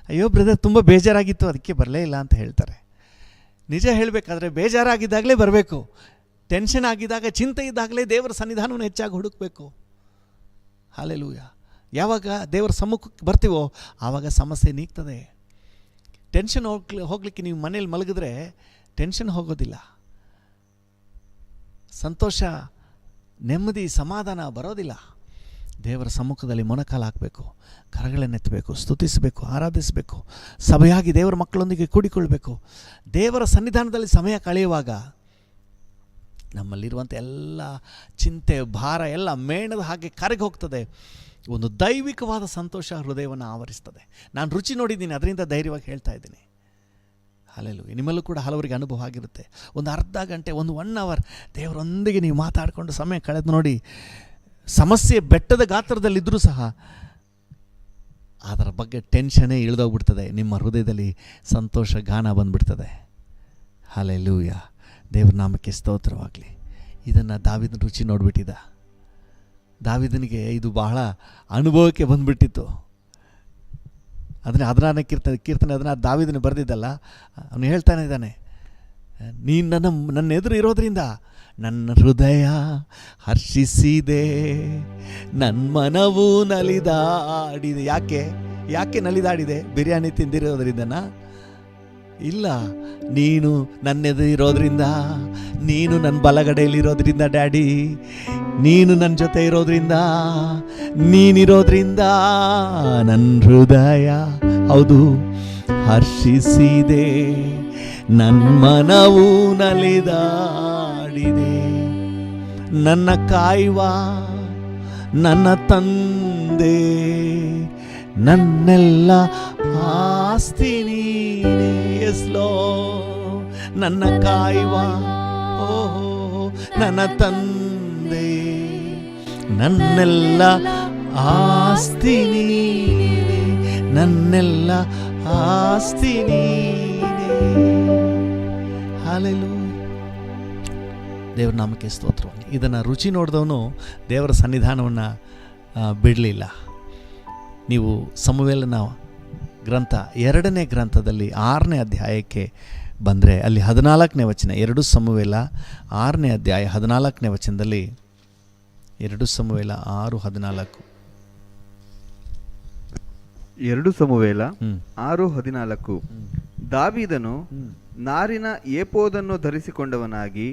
ಅಯ್ಯೋ ಬ್ರದರ್ ತುಂಬ ಬೇಜಾರಾಗಿತ್ತು ಅದಕ್ಕೆ ಬರಲೇ ಇಲ್ಲ ಅಂತ ಹೇಳ್ತಾರೆ. ನಿಜ ಹೇಳಬೇಕಾದ್ರೆ ಬೇಜಾರಾಗಿದ್ದಾಗಲೇ ಬರಬೇಕು. ಟೆನ್ಷನ್ ಆಗಿದ್ದಾಗ, ಚಿಂತೆ ಇದ್ದಾಗಲೇ ದೇವರ ಸನ್ನಿಧಾನವನ್ನು ಹೆಚ್ಚಾಗಿ ಹುಡುಕಬೇಕು. ಹಲ್ಲೆಲೂಯಾ. ಯಾವಾಗ ದೇವರ ಸಮ್ಮುಖಕ್ಕೆ ಬರ್ತೀವೋ ಆವಾಗ ಸಮಸ್ಯೆ ನೀಗ್ತದೆ. ಟೆನ್ಷನ್ ಹೋಗ್ಲಿಕ್ಕೆ ನೀವು ಮನೇಲಿ ಮಲಗಿದ್ರೆ ಟೆನ್ಷನ್ ಹೋಗೋದಿಲ್ಲ, ಸಂತೋಷ, ನೆಮ್ಮದಿ, ಸಮಾಧಾನ ಬರೋದಿಲ್ಲ. ದೇವರ ಸಮ್ಮುಖದಲ್ಲಿ ಮೊಣಕಾಲು ಹಾಕಬೇಕು, ಕರಗಳನ್ನೆತ್ತಬೇಕು, ಸ್ತುತಿಸಬೇಕು, ಆರಾಧಿಸಬೇಕು, ಸಭೆಯಾಗಿ ದೇವರ ಮಕ್ಕಳೊಂದಿಗೆ ಕೂಡಿಕೊಳ್ಬೇಕು. ದೇವರ ಸನ್ನಿಧಾನದಲ್ಲಿ ಸಮಯ ಕಳೆಯುವಾಗ ನಮ್ಮಲ್ಲಿರುವಂಥ ಎಲ್ಲ ಚಿಂತೆ, ಭಾರ ಎಲ್ಲ ಮೇಣದ ಹಾಗೆ ಕರಗಿ ಹೋಗ್ತದೆ. ಒಂದು ದೈವಿಕವಾದ ಸಂತೋಷ ಹೃದಯವನ್ನು ಆವರಿಸ್ತದೆ. ನಾನು ರುಚಿ ನೋಡಿದ್ದೀನಿ, ಅದರಿಂದ ಧೈರ್ಯವಾಗಿ ಹೇಳ್ತಾ ಇದ್ದೀನಿ. ಹಲ್ಲೆಲೂಯಾ. ನಿಮ್ಮಲ್ಲೂ ಕೂಡ ಹಲವರಿಗೆ ಅನುಭವ ಆಗಿರುತ್ತೆ. ಒಂದು ಅರ್ಧ ಗಂಟೆ, 1 ಅವರ್ ದೇವರೊಂದಿಗೆ ನೀವು ಮಾತಾಡಿಕೊಂಡು ಸಮಯ ಕಳೆದು ನೋಡಿ, ಸಮಸ್ಯೆ ಬೆಟ್ಟದ ಗಾತ್ರದಲ್ಲಿದ್ದರೂ ಸಹ ಅದರ ಬಗ್ಗೆ ಟೆನ್ಷನ್ನೇ ಇಳಿದೋಗ್ಬಿಡ್ತದೆ. ನಿಮ್ಮ ಹೃದಯದಲ್ಲಿ ಸಂತೋಷ ಗಾನ ಬಂದ್ಬಿಡ್ತದೆ. ಹಲ್ಲೆಲೂಯಾ. ದೇವ್ರ ನಾಮಕ್ಕೆ ಸ್ತೋತ್ರವಾಗಲಿ. ಇದನ್ನು ದಾವೀದನ ರುಚಿ ನೋಡಿಬಿಟ್ಟಿದ್ದ. ದಾವೀದನಿಗೆ ಇದು ಬಹಳ ಅನುಭವಕ್ಕೆ ಬಂದುಬಿಟ್ಟಿತ್ತು. ಅದನ್ನೇ 16ನೇ ಕೀರ್ತನೆ ಅದನ್ನು ದಾವೀದನ ಬರೆದಿದ್ದಲ್ಲ, ಅವನು ಹೇಳ್ತಾನೆ ಇದ್ದಾನೆ, ನೀನು ನನ್ನ ಎದುರು ಇರೋದ್ರಿಂದ ನನ್ನ ಹೃದಯ ಹರ್ಷಿಸಿದೆ, ನನ್ನ ಮನವು ನಲಿದಾಡಿದೆ. ಯಾಕೆ ನಲಿದಾಡಿದೆ? ಬಿರಿಯಾನಿ ತಿಂದಿರೋದ್ರಿಂದನಾ? ಇಲ್ಲ, ನೀನು ನನ್ನೆದುರಿರೋದ್ರಿಂದ, ನೀನು ನನ್ನ ಬಲಗಡೆಯಲ್ಲಿರೋದ್ರಿಂದ ಡ್ಯಾಡಿ, ನೀನು ನನ್ನ ಜೊತೆ ಇರೋದ್ರಿಂದ, ನೀನಿರೋದ್ರಿಂದ ನನ್ನ ಹೃದಯ ಹೌದು ಹರ್ಷಿಸಿದೆ, ನನ್ನ ಮನವು ನಲಿದಾಡಿದೆ. ನನ್ನ ಕಾಯುವ ನನ್ನ ತಂದೆ, ನನ್ನೆಲ್ಲ ಆಸ್ತಿ ನೀನೇ. ಎಸ್ ಲಾರ್ಡ್, ನನ್ನ ಕಾಯುವ ಓಹೋ ನನ್ನ ತಂದೆ, ನನ್ನೆಲ್ಲ ಆಸ್ತಿ ನೀನೇ, ನನ್ನೆಲ್ಲ ಆಸ್ತಿ ನೀನೇ. ಹಲ್ಲೆಲೂಯಾ. ದೇವ್ರ ನಾಮಕ್ಕೆ ಸ್ತೋತ್ರ. ಇದನ್ನು ರುಚಿ ನೋಡಿದವನು ದೇವರ ಸನ್ನಿಧಾನವನ್ನು ಬಿಡಲಿಲ್ಲ. ನೀವು ಸಮುವೇಲನ ಗ್ರಂಥ 2ನೇ ಗ್ರಂಥದಲ್ಲಿ 6ನೇ ಅಧ್ಯಾಯಕ್ಕೆ ಬಂದರೆ ಅಲ್ಲಿ 14ನೇ ವಚನ, 2 ಸಮುವೇಲ 6ನೇ ಅಧ್ಯಾಯ 14ನೇ ವಚನದಲ್ಲಿ, 2 ಸಮುವೇಲ 6:14. 2 ಸಮುವೇಲ 6:14. ದಾವೀದನು ನಾರಿನ ಏಪೋದನ್ನು ಧರಿಸಿಕೊಂಡವನಾಗಿ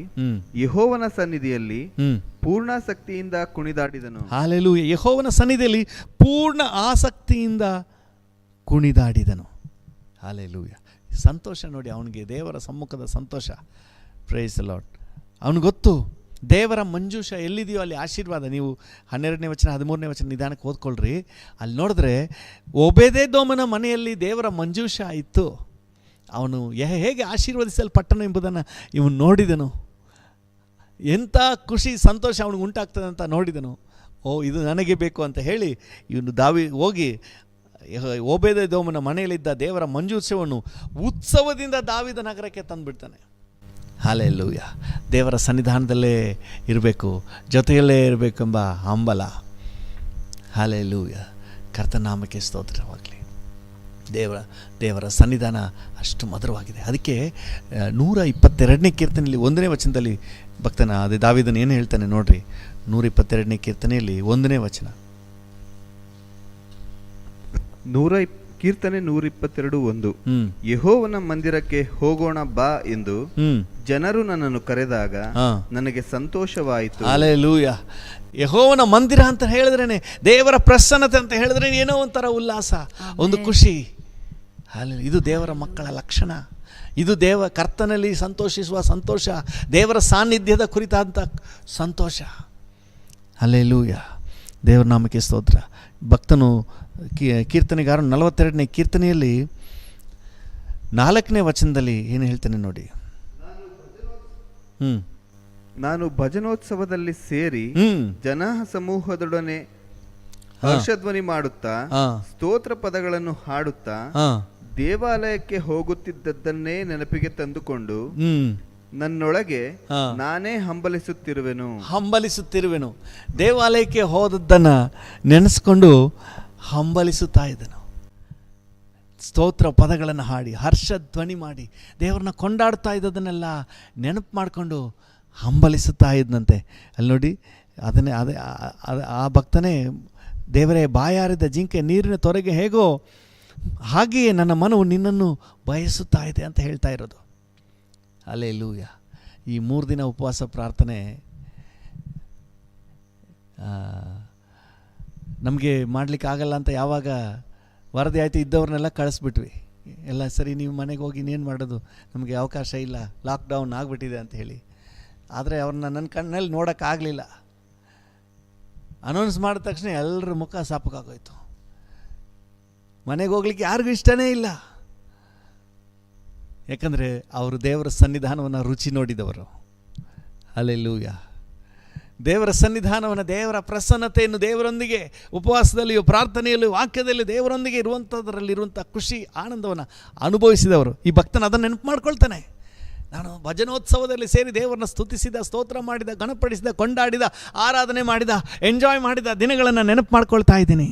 ಯೆಹೋವನ ಸನ್ನಿಧಿಯಲ್ಲಿ ಪೂರ್ಣಾಸಕ್ತಿಯಿಂದ ಕುಣಿದಾಡಿದನು. ಹಲ್ಲೆಲೂಯಾ. ಯೆಹೋವನ ಸನ್ನಿಧಿಯಲ್ಲಿ ಪೂರ್ಣ ಆಸಕ್ತಿಯಿಂದ ಕುಣಿದಾಡಿದನು. ಹಲ್ಲೆಲೂಯಾ. ಸಂತೋಷ ನೋಡಿ ಅವನಿಗೆ, ದೇವರ ಸಮ್ಮುಖದ ಸಂತೋಷ. Praise the Lord. ಅವನಿಗೆ ಗೊತ್ತು ದೇವರ ಮಂಜೂಷ ಎಲ್ಲಿದೆಯೋ ಅಲ್ಲಿ ಆಶೀರ್ವಾದ. ನೀವು 12ನೇ ವಚನ 13ನೇ ವಚನ ನಿಧಾನಕ್ಕೆ ಓದ್ಕೊಳ್ರಿ. ಅಲ್ಲಿ ನೋಡಿದ್ರೆ ಓಬೇದೆದೋಮನ ಮನೆಯಲ್ಲಿ ದೇವರ ಮಂಜೂಷ ಇತ್ತು. ಅವನು ಹೇಗೆ ಆಶೀರ್ವದಿಸಲ್ಪಟ್ಟನು ಎಂಬುದನ್ನು ಇವನು ನೋಡಿದನು. ಎಂಥ ಖುಷಿ ಸಂತೋಷ ಅವನಿಗೆ ಉಂಟಾಗ್ತದೆ ಅಂತ ನೋಡಿದನು. ಇದು ನನಗೆ ಬೇಕು ಅಂತ ಹೇಳಿ ಇವನು ಹೋಗಿ ಓಬೇದೆದೋಮನ ಮನೆಯಲ್ಲಿದ್ದ ದೇವರ ಮಂಜೂಷವನ್ನು ಉತ್ಸವದಿಂದ ದಾವೀದ ನಗರಕ್ಕೆ ತಂದುಬಿಡ್ತಾನೆ. ಹಲ್ಲೆಲೂಯಾ. ದೇವರ ಸನ್ನಿಧಾನದಲ್ಲೇ ಇರಬೇಕು, ಜೊತೆಯಲ್ಲೇ ಇರಬೇಕೆಂಬ ಹಂಬಲ. ಹಲ್ಲೆಲೂಯಾ. ಕರ್ತನಾಮಕ್ಕೆ ಸ್ತೋತ್ರವಾಗಲಿ. ದೇವರ ಸನ್ನಿಧಾನ ಅಷ್ಟು ಮಧುರವಾಗಿದೆ. ಅದಕ್ಕೆ 122ನೇ ಕೀರ್ತನೆಯಲ್ಲಿ 1ನೇ ವಚನದಲ್ಲಿ ಭಕ್ತನ ಅದೇ ದಾವೀದನು ಏನು ಹೇಳ್ತಾನೆ ನೋಡ್ರಿ. 122ನೇ ಕೀರ್ತನೆಯಲ್ಲಿ 1ನೇ ವಚನ. ಕೀರ್ತನೆ 122:1. ಯೆಹೋವನ ಮಂದಿರಕ್ಕೆ ಹೋಗೋಣ ಬಾ ಎಂದು ಜನರು ನನ್ನನ್ನು ಕರೆದಾಗ ನನಗೆ ಸಂತೋಷವಾಯಿತು. ಹಲ್ಲೆಲೂಯಾ. ಯೆಹೋವನ ಮಂದಿರ ಅಂತ ಹೇಳಿದ್ರೇನೆ, ದೇವರ ಪ್ರಸನ್ನತೆ ಅಂತ ಹೇಳಿದ್ರೆ ಏನೋ ಒಂಥರ ಉಲ್ಲಾಸ, ಒಂದು ಖುಷಿ. ಇದು ದೇವರ ಮಕ್ಕಳ ಲಕ್ಷಣ. ಇದು ಕರ್ತನಲ್ಲಿ ಸಂತೋಷಿಸುವ ಸಂತೋಷ, ದೇವರ ಸಾನ್ನಿಧ್ಯದ ಕುರಿತಾದಂಥ ಸಂತೋಷ. ಹಲ್ಲೆಲೂಯಾ. ದೇವರ ನಾಮಕ್ಕೆ ಸ್ತೋತ್ರ. ಭಕ್ತನು ಕೀರ್ತನೆಗಾರ 42ನೇ ಕೀರ್ತನೆಯಲ್ಲಿ 4ನೇ ವಚನದಲ್ಲಿ ಏನು ಹೇಳ್ತಾನೆ ನೋಡಿ. ನಾನು ಭಜನೋತ್ಸವದಲ್ಲಿ ಸೇರಿ ಜನ ಸಮೂಹದೊಡನೆ ಹರ್ಷಧ್ವನಿ ಮಾಡುತ್ತಾ ಸ್ತೋತ್ರ ಪದಗಳನ್ನು ಹಾಡುತ್ತಾ ದೇವಾಲಯಕ್ಕೆ ಹೋಗುತ್ತಿದ್ದದ್ದನ್ನೇ ನೆನಪಿಗೆ ತಂದುಕೊಂಡು ನನ್ನೊಳಗೆ ನಾನೇ ಹಂಬಲಿಸುತ್ತಿರುವೆನು. ದೇವಾಲಯಕ್ಕೆ ಹೋದದ್ದನ್ನು ನೆನೆಸ್ಕೊಂಡು ಹಂಬಲಿಸುತ್ತಾ ಇದ್ದನು. ಸ್ತೋತ್ರ ಪದಗಳನ್ನು ಹಾಡಿ ಹರ್ಷಧ್ವನಿ ಮಾಡಿ ದೇವರನ್ನ ಕೊಂಡಾಡ್ತಾ ಇದ್ದದನ್ನೆಲ್ಲ ನೆನಪು ಮಾಡಿಕೊಂಡು ಹಂಬಲಿಸುತ್ತಾ ಇದ್ದಂತೆ. ಅಲ್ಲಿ ನೋಡಿ, ಆ ಭಕ್ತನೇ ದೇವರೇ, ಬಾಯಾರಿದ ಜಿಂಕೆ ನೀರಿನ ತೊರೆಗೆ ಹೇಗೋ ಹಾಗೆಯೇ ನನ್ನ ಮನವು ನಿನ್ನನ್ನು ಬಯಸುತ್ತಾ ಇದೆ ಅಂತ ಹೇಳ್ತಾ ಇರೋದು. ಹಲ್ಲೆಲೂಯಾ. ಈ 3 ದಿನ ಉಪವಾಸ ಪ್ರಾರ್ಥನೆ ನಮಗೆ ಮಾಡಲಿಕ್ಕೆ ಆಗಲ್ಲ ಅಂತ ಯಾವಾಗ ವರದಿ ಆಯಿತು, ಇದ್ದವ್ರನ್ನೆಲ್ಲ ಕಳಿಸ್ಬಿಟ್ವಿ. ಎಲ್ಲ ಸರಿ, ನೀವು ಮನೆಗೆ ಹೋಗಿ ಇನ್ನೇನು ಮಾಡೋದು, ನಮಗೆ ಅವಕಾಶ ಇಲ್ಲ, ಲಾಕ್ಡೌನ್ ಆಗಿಬಿಟ್ಟಿದೆ ಅಂತ ಹೇಳಿ. ಆದರೆ ಅವ್ರನ್ನ ನನ್ನ ಕಣ್ಣಲ್ಲಿ ನೋಡೋಕ್ಕಾಗಲಿಲ್ಲ. ಅನೌನ್ಸ್ ಮಾಡಿದ ತಕ್ಷಣ ಎಲ್ಲರ ಮುಖ ಸಾಪಕ್ಕಾಗೋಯ್ತು. ಮನೆಗೆ ಹೋಗ್ಲಿಕ್ಕೆ ಯಾರಿಗೂ ಇಷ್ಟನೇ ಇಲ್ಲ. ಯಾಕಂದರೆ ಅವರು ದೇವರ ಸನ್ನಿಧಾನವನ್ನು ರುಚಿ ನೋಡಿದವರು. ಹಲ್ಲೆಲೂಯಾ. ದೇವರ ಸನ್ನಿಧಾನವನ್ನು, ದೇವರ ಪ್ರಸನ್ನತೆಯನ್ನು, ದೇವರೊಂದಿಗೆ ಉಪವಾಸದಲ್ಲಿಯೂ ಪ್ರಾರ್ಥನೆಯಲ್ಲೂ ವಾಕ್ಯದಲ್ಲಿ ದೇವರೊಂದಿಗೆ ಇರುವಂಥದ್ರಲ್ಲಿರುವಂಥ ಖುಷಿ ಆನಂದವನ್ನು ಅನುಭವಿಸಿದವರು. ಈ ಭಕ್ತನ ಅದನ್ನು ನೆನಪು ಮಾಡ್ಕೊಳ್ತಾನೆ. ನಾನು ಭಜನೋತ್ಸವದಲ್ಲಿ ಸೇರಿ ದೇವರನ್ನ ಸ್ತುತಿಸಿದ, ಸ್ತೋತ್ರ ಮಾಡಿದ, ಗಣಪಡಿಸಿದ, ಕೊಂಡಾಡಿದ, ಆರಾಧನೆ ಮಾಡಿದ, ಎಂಜಾಯ್ ಮಾಡಿದ ದಿನಗಳನ್ನು ನೆನಪು ಮಾಡ್ಕೊಳ್ತಾ ಇದ್ದೀನಿ.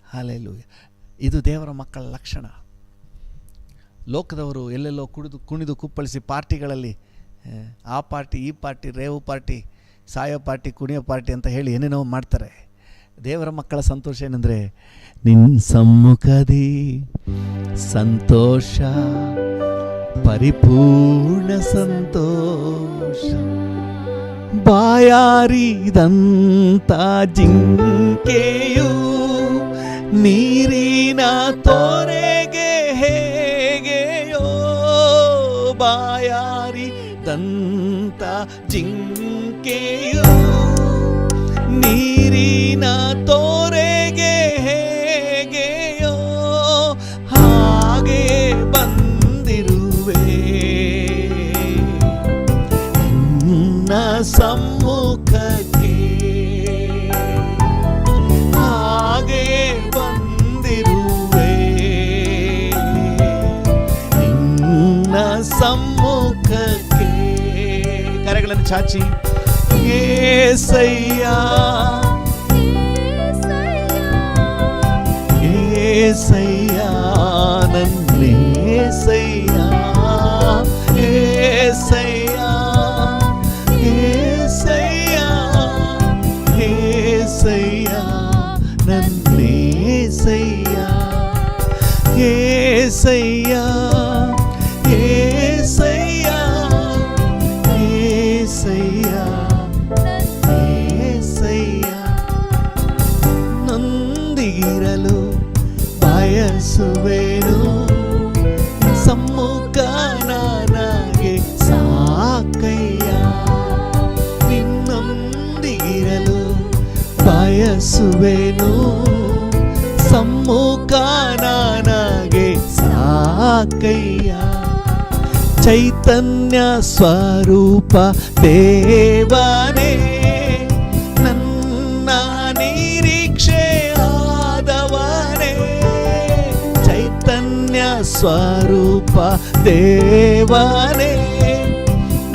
ಹಲ್ಲೆಲೂಯಾ. ಇದು ದೇವರ ಮಕ್ಕಳ ಲಕ್ಷಣ. ಲೋಕದವರು ಎಲ್ಲೆಲ್ಲೋ ಕುಣಿದು ಕುಪ್ಪಳಿಸಿ ಪಾರ್ಟಿಗಳಲ್ಲಿ ಆ ಪಾರ್ಟಿ, ಈ ಪಾರ್ಟಿ, ರೇವು ಪಾರ್ಟಿ, ಸಾಯೋ ಪಾರ್ಟಿ, ಕುಣಿಯೋ ಪಾರ್ಟಿ ಅಂತ ಹೇಳಿ ಏನೇನೋ ಮಾಡ್ತಾರೆ. ದೇವರ ಮಕ್ಕಳ ಸಂತೋಷ ಏನಂದರೆ, ನಿನ್ನ ಸಮ್ಮುಖದಿ ಸಂತೋಷ, ಪರಿಪೂರ್ಣ ಸಂತೋಷ. ಬಾಯಾರಿದಂಥ ಜಿಂಕೆಯು ನೀರಿನ ತೊರೆಗೆ ಹೇಗೆಯೋ ಬಾಯಾರಿದಂತ ಜಿಂಕೆಯು ನೀರಿನ ತೋರೆಗೆ ಹೇಗೆಯೋ ಹಾಗೆ ಬಂದಿರುವೆ ನಿನ್ನ ಸಮ್ಮುಖಕ್ಕೆ ಹಾಗೆ ಬಂದಿರುವೆ ನಿನ್ನ ಸಮ್ಮುಖಕ್ಕೆ. ಕರೆಗಳನ್ನು ಚಾಚಿ ಏಸಯ್ಯ ಏಸಯ್ಯ ನನ್ನೇಸಯ್ಯ ಏಸಯ್ಯ ಏಸಯ್ಯ ಏಸಯ್ಯ ನನ್ನೇಸಯ್ಯ ಏಸಯ್ಯ ಏಸಯ್ಯ ಏಸಯ್ಯ ಏಸಯ್ಯ ನೊಂದಿಗಿರಲು ಬಯಸುವೆನು ಸಮ್ಮುಖ ನನಗೆ ಸಾಕಯ್ಯ ನಿನ್ನೊಂದಿಗಿರಲು ಬಯಸುವೆನು ಸಮ್ಮುಖ ನನಗೆ ಸಾಕಯ್ಯ ಚೈತನ್ಯ ಸ್ವರೂಪ ದೇವನೇ ನನ್ನ ನಿರೀಕ್ಷೆ ಆದವನೇ ಚೈತನ್ಯ ಸ್ವರೂಪ ದೇವನೇ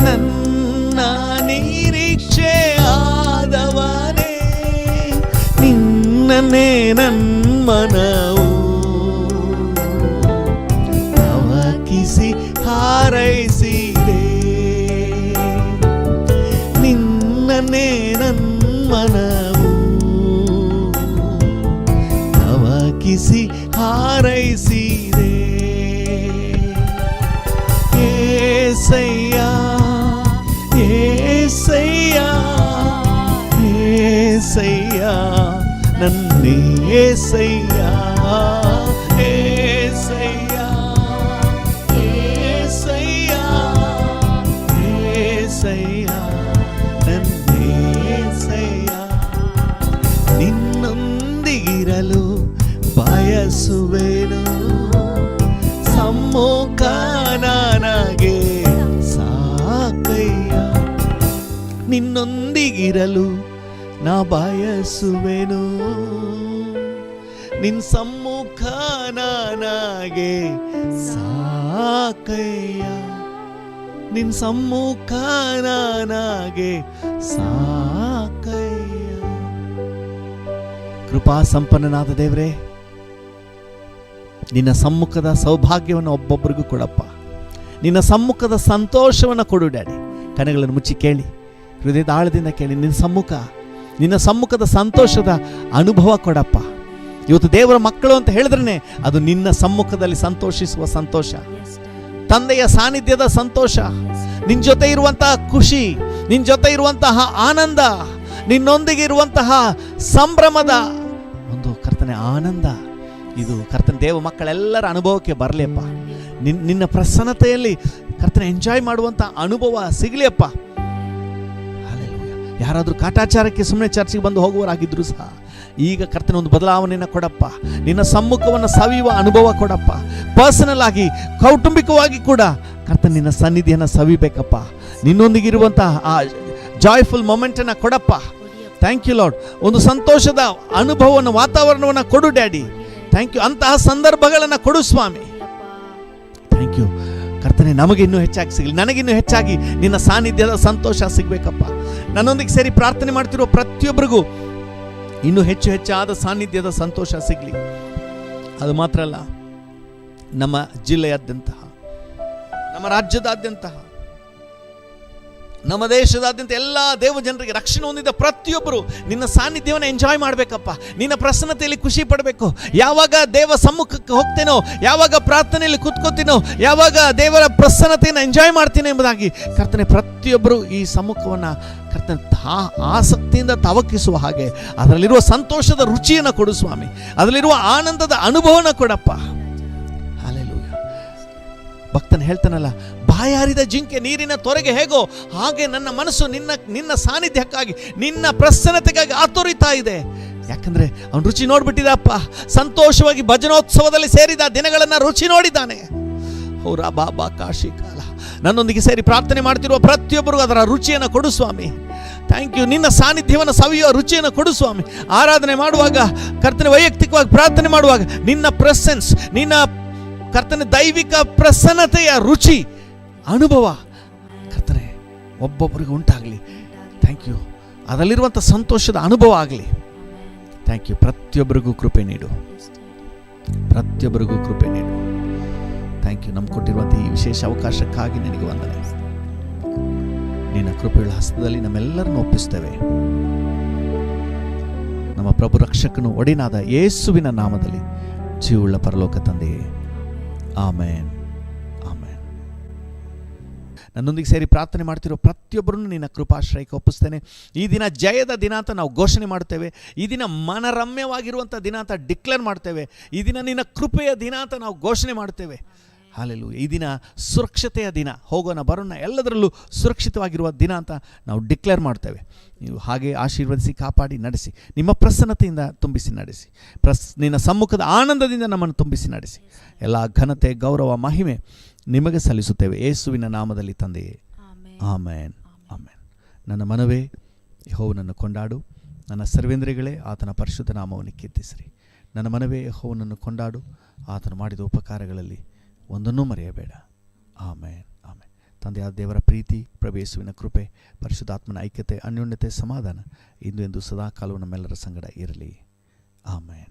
ನನ್ನ ನಿರೀಕ್ಷೆ ಆದವನೇ ನಿನ್ನನ್ನೇ ನನ್ಮನವು ತವಕಿಸಿ ಹಾರೈಸಿದೆ ನಿನ್ನನ್ನೇ ನನ್ಮನವು ತವಕಿಸಿ ಹಾರೈಸಿದೆ ಏಸಯ್ಯ ಏಸಯ್ಯ ಏಸಯ್ಯ ನನ್ನೇಸಯ್ಯ ಏಸಯ್ಯ ಏಸಯ್ಯ ಏಸಯ್ಯ ನನ್ನೇಸಯ್ಯ ನಿನ್ನೊಂದಿಗಿರಲು ಬಯಸುವೆನು ಸಮ್ಮುಖ ನನಗೆ ಸಾಕಯ್ಯ ನಿನ್ನೊಂದಿಗಿರಲು ನಾ ಬಯಸುವೆನು ನಿನ್ ಸಮ್ಮುಖ ನನಗೆ ಸಾಕಯ್ಯ ನಿನ್ ಸಮ್ಮುಖ ನನಗೆ ಸಾಕಯ್ಯ. ಕೃಪಾ ಸಂಪನ್ನನಾದ ದೇವರೇ, ನಿನ್ನ ಸಮ್ಮುಖದ ಸೌಭಾಗ್ಯವನ್ನು ಒಬ್ಬೊಬ್ಬರಿಗೂ ಕೊಡಪ್ಪ. ನಿನ್ನ ಸಮ್ಮುಖದ ಸಂತೋಷವನ್ನು ಕೊಡು ಡ್ಯಾಡಿ. ಕಣ್ಣುಗಳನ್ನು ಮುಚ್ಚಿ ಕೇಳಿ, ಹೃದಯದ ಆಳದಿಂದ ಕೇಳಿ. ನಿನ್ನ ಸಮ್ಮುಖದ ಸಂತೋಷದ ಅನುಭವ ಕೊಡಪ್ಪ. ಇವತ್ತು ದೇವರ ಮಕ್ಕಳು ಅಂತ ಹೇಳಿದ್ರೆ ಅದು ನಿನ್ನ ಸಮ್ಮುಖದಲ್ಲಿ ಸಂತೋಷಿಸುವ ಸಂತೋಷ, ತಂದೆಯ ಸಾನ್ನಿಧ್ಯದ ಸಂತೋಷ, ನಿನ್ನ ಜೊತೆ ಇರುವಂತಹ ಖುಷಿ, ನಿನ್ನ ಜೊತೆ ಇರುವಂತಹ ಆನಂದ, ನಿನ್ನೊಂದಿಗೆ ಇರುವಂತಹ ಸಂಭ್ರಮದ ಒಂದು ಕರ್ತನೆ ಆನಂದ. ಇದು ಕರ್ತನ ದೇವ ಮಕ್ಕಳೆಲ್ಲರ ಅನುಭವಕ್ಕೆ ಬರಲಿಯಪ್ಪ. ನಿನ್ನ ಪ್ರಸನ್ನತೆಯಲ್ಲಿ ಕರ್ತನೆ ಎಂಜಾಯ್ ಮಾಡುವಂಥ ಅನುಭವ ಸಿಗಲಿಯಪ್ಪ. ಯಾರಾದರೂ ಕಾಟಾಚಾರಕ್ಕೆ ಸುಮ್ಮನೆ ಚರ್ಚಿಗೆ ಬಂದು ಹೋಗುವವರಾಗಿದ್ರು ಸಹ ಈಗ ಕರ್ತನ ಒಂದು ಬದಲಾವಣೆಯನ್ನು ಕೊಡಪ್ಪ. ನಿನ್ನ ಸಮ್ಮುಖವನ್ನು ಸವಿಯುವ ಅನುಭವ ಕೊಡಪ್ಪ. ಪರ್ಸನಲ್ ಆಗಿ ಕೌಟುಂಬಿಕವಾಗಿ ಕೂಡ ಕರ್ತನ ನಿನ್ನ ಸನ್ನಿಧಿಯನ್ನು ಸವಿಬೇಕಪ್ಪ. ನಿನ್ನೊಂದಿಗಿರುವಂತಹ ಆ ಜಾಯ್ಫುಲ್ ಮೊಮೆಂಟನ್ನು ಕೊಡಪ್ಪ. Thank you lord. ಒಂದು ಸಂತೋಷದ ಅನುಭವವನ್ನು, ವಾತಾವರಣವನ್ನು ಕೊಡು ಡ್ಯಾಡಿ. Thank you. ಅಂತಹ ಸಂದರ್ಭಗಳನ್ನು ಕೊಡು ಸ್ವಾಮಿ. ಥ್ಯಾಂಕ್ ಯು ಕರ್ತನೆ. ನಮಗೆ ಇನ್ನೂ ಹೆಚ್ಚಾಗಿ ಸಿಗಲಿ, ನನಗಿನ್ನೂ ಹೆಚ್ಚಾಗಿ ನಿನ್ನ ಸಾನ್ನಿಧ್ಯದ ಸಂತೋಷ ಸಿಗಬೇಕಪ್ಪ. ನನ್ನೊಂದಿಗೆ ಸೇರಿ ಪ್ರಾರ್ಥನೆ ಮಾಡ್ತಿರುವ ಪ್ರತಿಯೊಬ್ಬರಿಗೂ ಇನ್ನೂ ಹೆಚ್ಚಾದ ಸಾನ್ನಿಧ್ಯದ ಸಂತೋಷ ಸಿಗಲಿ. ಅದು ಮಾತ್ರ ಅಲ್ಲ, ನಮ್ಮ ಜಿಲ್ಲೆಯಾದ್ಯಂತಹ, ನಮ್ಮ ರಾಜ್ಯದಾದ್ಯಂತಹ, ನಮ್ಮ ದೇಶದಾದ್ಯಂತ ಎಲ್ಲ ದೇವ ಜನರಿಗೆ ರಕ್ಷಣೆ ಹೊಂದಿದ ಪ್ರತಿಯೊಬ್ಬರು ನಿನ್ನ ಸಾನ್ನಿಧ್ಯವನ್ನು ಎಂಜಾಯ್ ಮಾಡಬೇಕಪ್ಪ. ನಿನ್ನ ಪ್ರಸನ್ನತೆಯಲ್ಲಿ ಖುಷಿ ಪಡಬೇಕು. ಯಾವಾಗ ದೇವ ಸಮ್ಮುಖಕ್ಕೆ ಹೋಗ್ತೇನೋ, ಯಾವಾಗ ಪ್ರಾರ್ಥನೆಯಲ್ಲಿ ಕೂತ್ಕೋತೀನೋ, ಯಾವಾಗ ದೇವರ ಪ್ರಸನ್ನತೆಯನ್ನು ಎಂಜಾಯ್ ಮಾಡ್ತೀನಿ ಎಂಬುದಾಗಿ ಕರ್ತನೆ ಪ್ರತಿಯೊಬ್ಬರು ಈ ಸಮ್ಮುಖವನ್ನು ಕರ್ತನೆ ಆಸಕ್ತಿಯಿಂದ ತವಕಿಸುವ ಹಾಗೆ ಅದರಲ್ಲಿರುವ ಸಂತೋಷದ ರುಚಿಯನ್ನು ಕೊಡು ಸ್ವಾಮಿ. ಅದರಲ್ಲಿರುವ ಆನಂದದ ಅನುಭವನ ಕೊಡಪ್ಪ. ಹಲ್ಲೆಲೂಯಾ. ಭಕ್ತನ ಹೇಳ್ತಾನಲ್ಲ, ಬಾಯಾರಿದ ಜಿಂಕೆ ನೀರಿನ ತೊರೆಗೆ ಹೇಗೋ ಹಾಗೆ ನನ್ನ ಮನಸ್ಸು ನಿನ್ನ ಸಾನ್ನಿಧ್ಯಕ್ಕಾಗಿ, ನಿನ್ನ ಪ್ರಸನ್ನತೆಗಾಗಿ ಆತುರಿತಾ ಇದೆ. ಯಾಕಂದ್ರೆ ಅವನು ರುಚಿ ನೋಡ್ಬಿಟ್ಟಿದಪ್ಪ. ಸಂತೋಷವಾಗಿ ಭಜನೋತ್ಸವದಲ್ಲಿ ಸೇರಿದ ದಿನಗಳನ್ನ ರುಚಿ ನೋಡಿದ್ದಾನೆ. ಹೌರಾ ಬಾಬಾ ಕಾಶಿ ಕಾಲ. ನನ್ನೊಂದಿಗೆ ಸೇರಿ ಪ್ರಾರ್ಥನೆ ಮಾಡ್ತಿರುವ ಪ್ರತಿಯೊಬ್ಬರಿಗೂ ಅದರ ರುಚಿಯನ್ನು ಕೊಡು ಸ್ವಾಮಿ. Thank you. ನಿನ್ನ ಸಾನ್ನಿಧ್ಯವನ್ನು ಸವಿಯುವ ರುಚಿಯನ್ನು ಕೊಡು ಸ್ವಾಮಿ. ಆರಾಧನೆ ಮಾಡುವಾಗ, ಕರ್ತನೆ ವೈಯಕ್ತಿಕವಾಗಿ ಪ್ರಾರ್ಥನೆ ಮಾಡುವಾಗ ನಿನ್ನ ಪ್ರೆಸೆನ್ಸ್, ನಿನ್ನ ಕರ್ತನೆ ದೈವಿಕ ಪ್ರಸನ್ನತೆಯ ರುಚಿ ಅನುಭವ ಕರ್ತನೆ ಒಬ್ಬೊಬ್ಬರಿಗೂ ಉಂಟಾಗಲಿ. Thank you. ಅದರಲ್ಲಿರುವಂಥ ಸಂತೋಷದ ಅನುಭವ ಆಗಲಿ. Thank you. ಪ್ರತಿಯೊಬ್ಬರಿಗೂ ಕೃಪೆ ನೀಡು, ಪ್ರತಿಯೊಬ್ಬರಿಗೂ ಕೃಪೆ ನೀಡು. Thank you. ನಮ್ಗೆ ಕೊಟ್ಟಿರುವಂಥ ಈ ವಿಶೇಷ ಅವಕಾಶಕ್ಕಾಗಿ ನಿನಗೆ ವಂದನೆ. ನಿನ್ನ ಕೃಪೆಗಳ ಹಸ್ತದಲ್ಲಿ ನಮ್ಮೆಲ್ಲರನ್ನು ಒಪ್ಪಿಸ್ತೇವೆ. ನಮ್ಮ ಪ್ರಭು ರಕ್ಷಕನು ಒಡೆಯನಾದ ಯೇಸುವಿನ ನಾಮದಲ್ಲಿ ಜೀವವುಳ್ಳ ಪರಲೋಕ ತಂದೆಯೇ, ಆಮೇನ್, ಆಮೇನ್. ನನ್ನೊಂದಿಗೆ ಸೇರಿ ಪ್ರಾರ್ಥನೆ ಮಾಡ್ತಿರೋ ಪ್ರತಿಯೊಬ್ಬರನ್ನು ನಿನ್ನ ಕೃಪಾಶ್ರಯಕ್ಕೆ ಒಪ್ಪಿಸ್ತೇನೆ. ಈ ದಿನ ಜಯದ ದಿನ ಅಂತ ನಾವು ಘೋಷಣೆ ಮಾಡ್ತೇವೆ. ಈ ದಿನ ಮನರಮ್ಯವಾಗಿರುವಂಥ ದಿನ ಅಂತ ಡಿಕ್ಲೇರ್ ಮಾಡ್ತೇವೆ. ಈ ದಿನ ನಿನ್ನ ಕೃಪೆಯ ದಿನ ಅಂತ ನಾವು ಘೋಷಣೆ ಮಾಡ್ತೇವೆ. ಹಾಲೆಲೂಯಾ. ಈ ದಿನ ಸುರಕ್ಷತೆಯ ದಿನ, ಹೋಗೋಣ ಬರೋಣ ಎಲ್ಲದರಲ್ಲೂ ಸುರಕ್ಷಿತವಾಗಿರುವ ದಿನ ಅಂತ ನಾವು ಡಿಕ್ಲೇರ್ ಮಾಡ್ತೇವೆ. ನೀವು ಹಾಗೆ ಆಶೀರ್ವದಿಸಿ, ಕಾಪಾಡಿ, ನಡೆಸಿ, ನಿಮ್ಮ ಪ್ರಸನ್ನತೆಯಿಂದ ತುಂಬಿಸಿ ನಡೆಸಿ, ನಿನ್ನ ಸಮ್ಮುಖದ ಆನಂದದಿಂದ ನಮ್ಮನ್ನು ತುಂಬಿಸಿ ನಡೆಸಿ. ಎಲ್ಲ ಘನತೆ, ಗೌರವ, ಮಹಿಮೆ ನಿಮಗೆ ಸಲ್ಲಿಸುತ್ತೇವೆ ಯೇಸುವಿನ ನಾಮದಲ್ಲಿ ತಂದೆಯೇ, ಆಮೇನ್, ಆಮೇನ್. ನನ್ನ ಮನವೇ ಯೆಹೋವನನ್ನು ಕೊಂಡಾಡು, ನನ್ನ ಸರ್ವೇಂದ್ರಿಯಗಳೇ ಆತನ ಪರಿಶುದ್ಧ ನಾಮವನ್ನು ಕೀರ್ತಿಸಿರಿ. ನನ್ನ ಮನವೇ ಯೆಹೋವನನ್ನು ಕೊಂಡಾಡು, ಆತನು ಮಾಡಿದ ಉಪಕಾರಗಳಲ್ಲಿ ಒಂದನ್ನೂ ಮರೆಯಬೇಡ. ಆಮೇನ್, ಆಮೇನ್. ತಂದೆಯಾದ ದೇವರ ಪ್ರೀತಿ, ಪ್ರಭು ಯೇಸುವಿನ ಕೃಪೆ, ಪರಿಶುದ್ಧಾತ್ಮನ ಐಕ್ಯತೆ, ಅನ್ಯೋನ್ಯತೆ, ಸಮಾಧಾನ ಇಂದು ಎಂದು ಸದಾಕಾಲವೂ ನಮ್ಮೆಲ್ಲರ ಸಂಗಡ ಇರಲಿ. ಆಮೇನ್.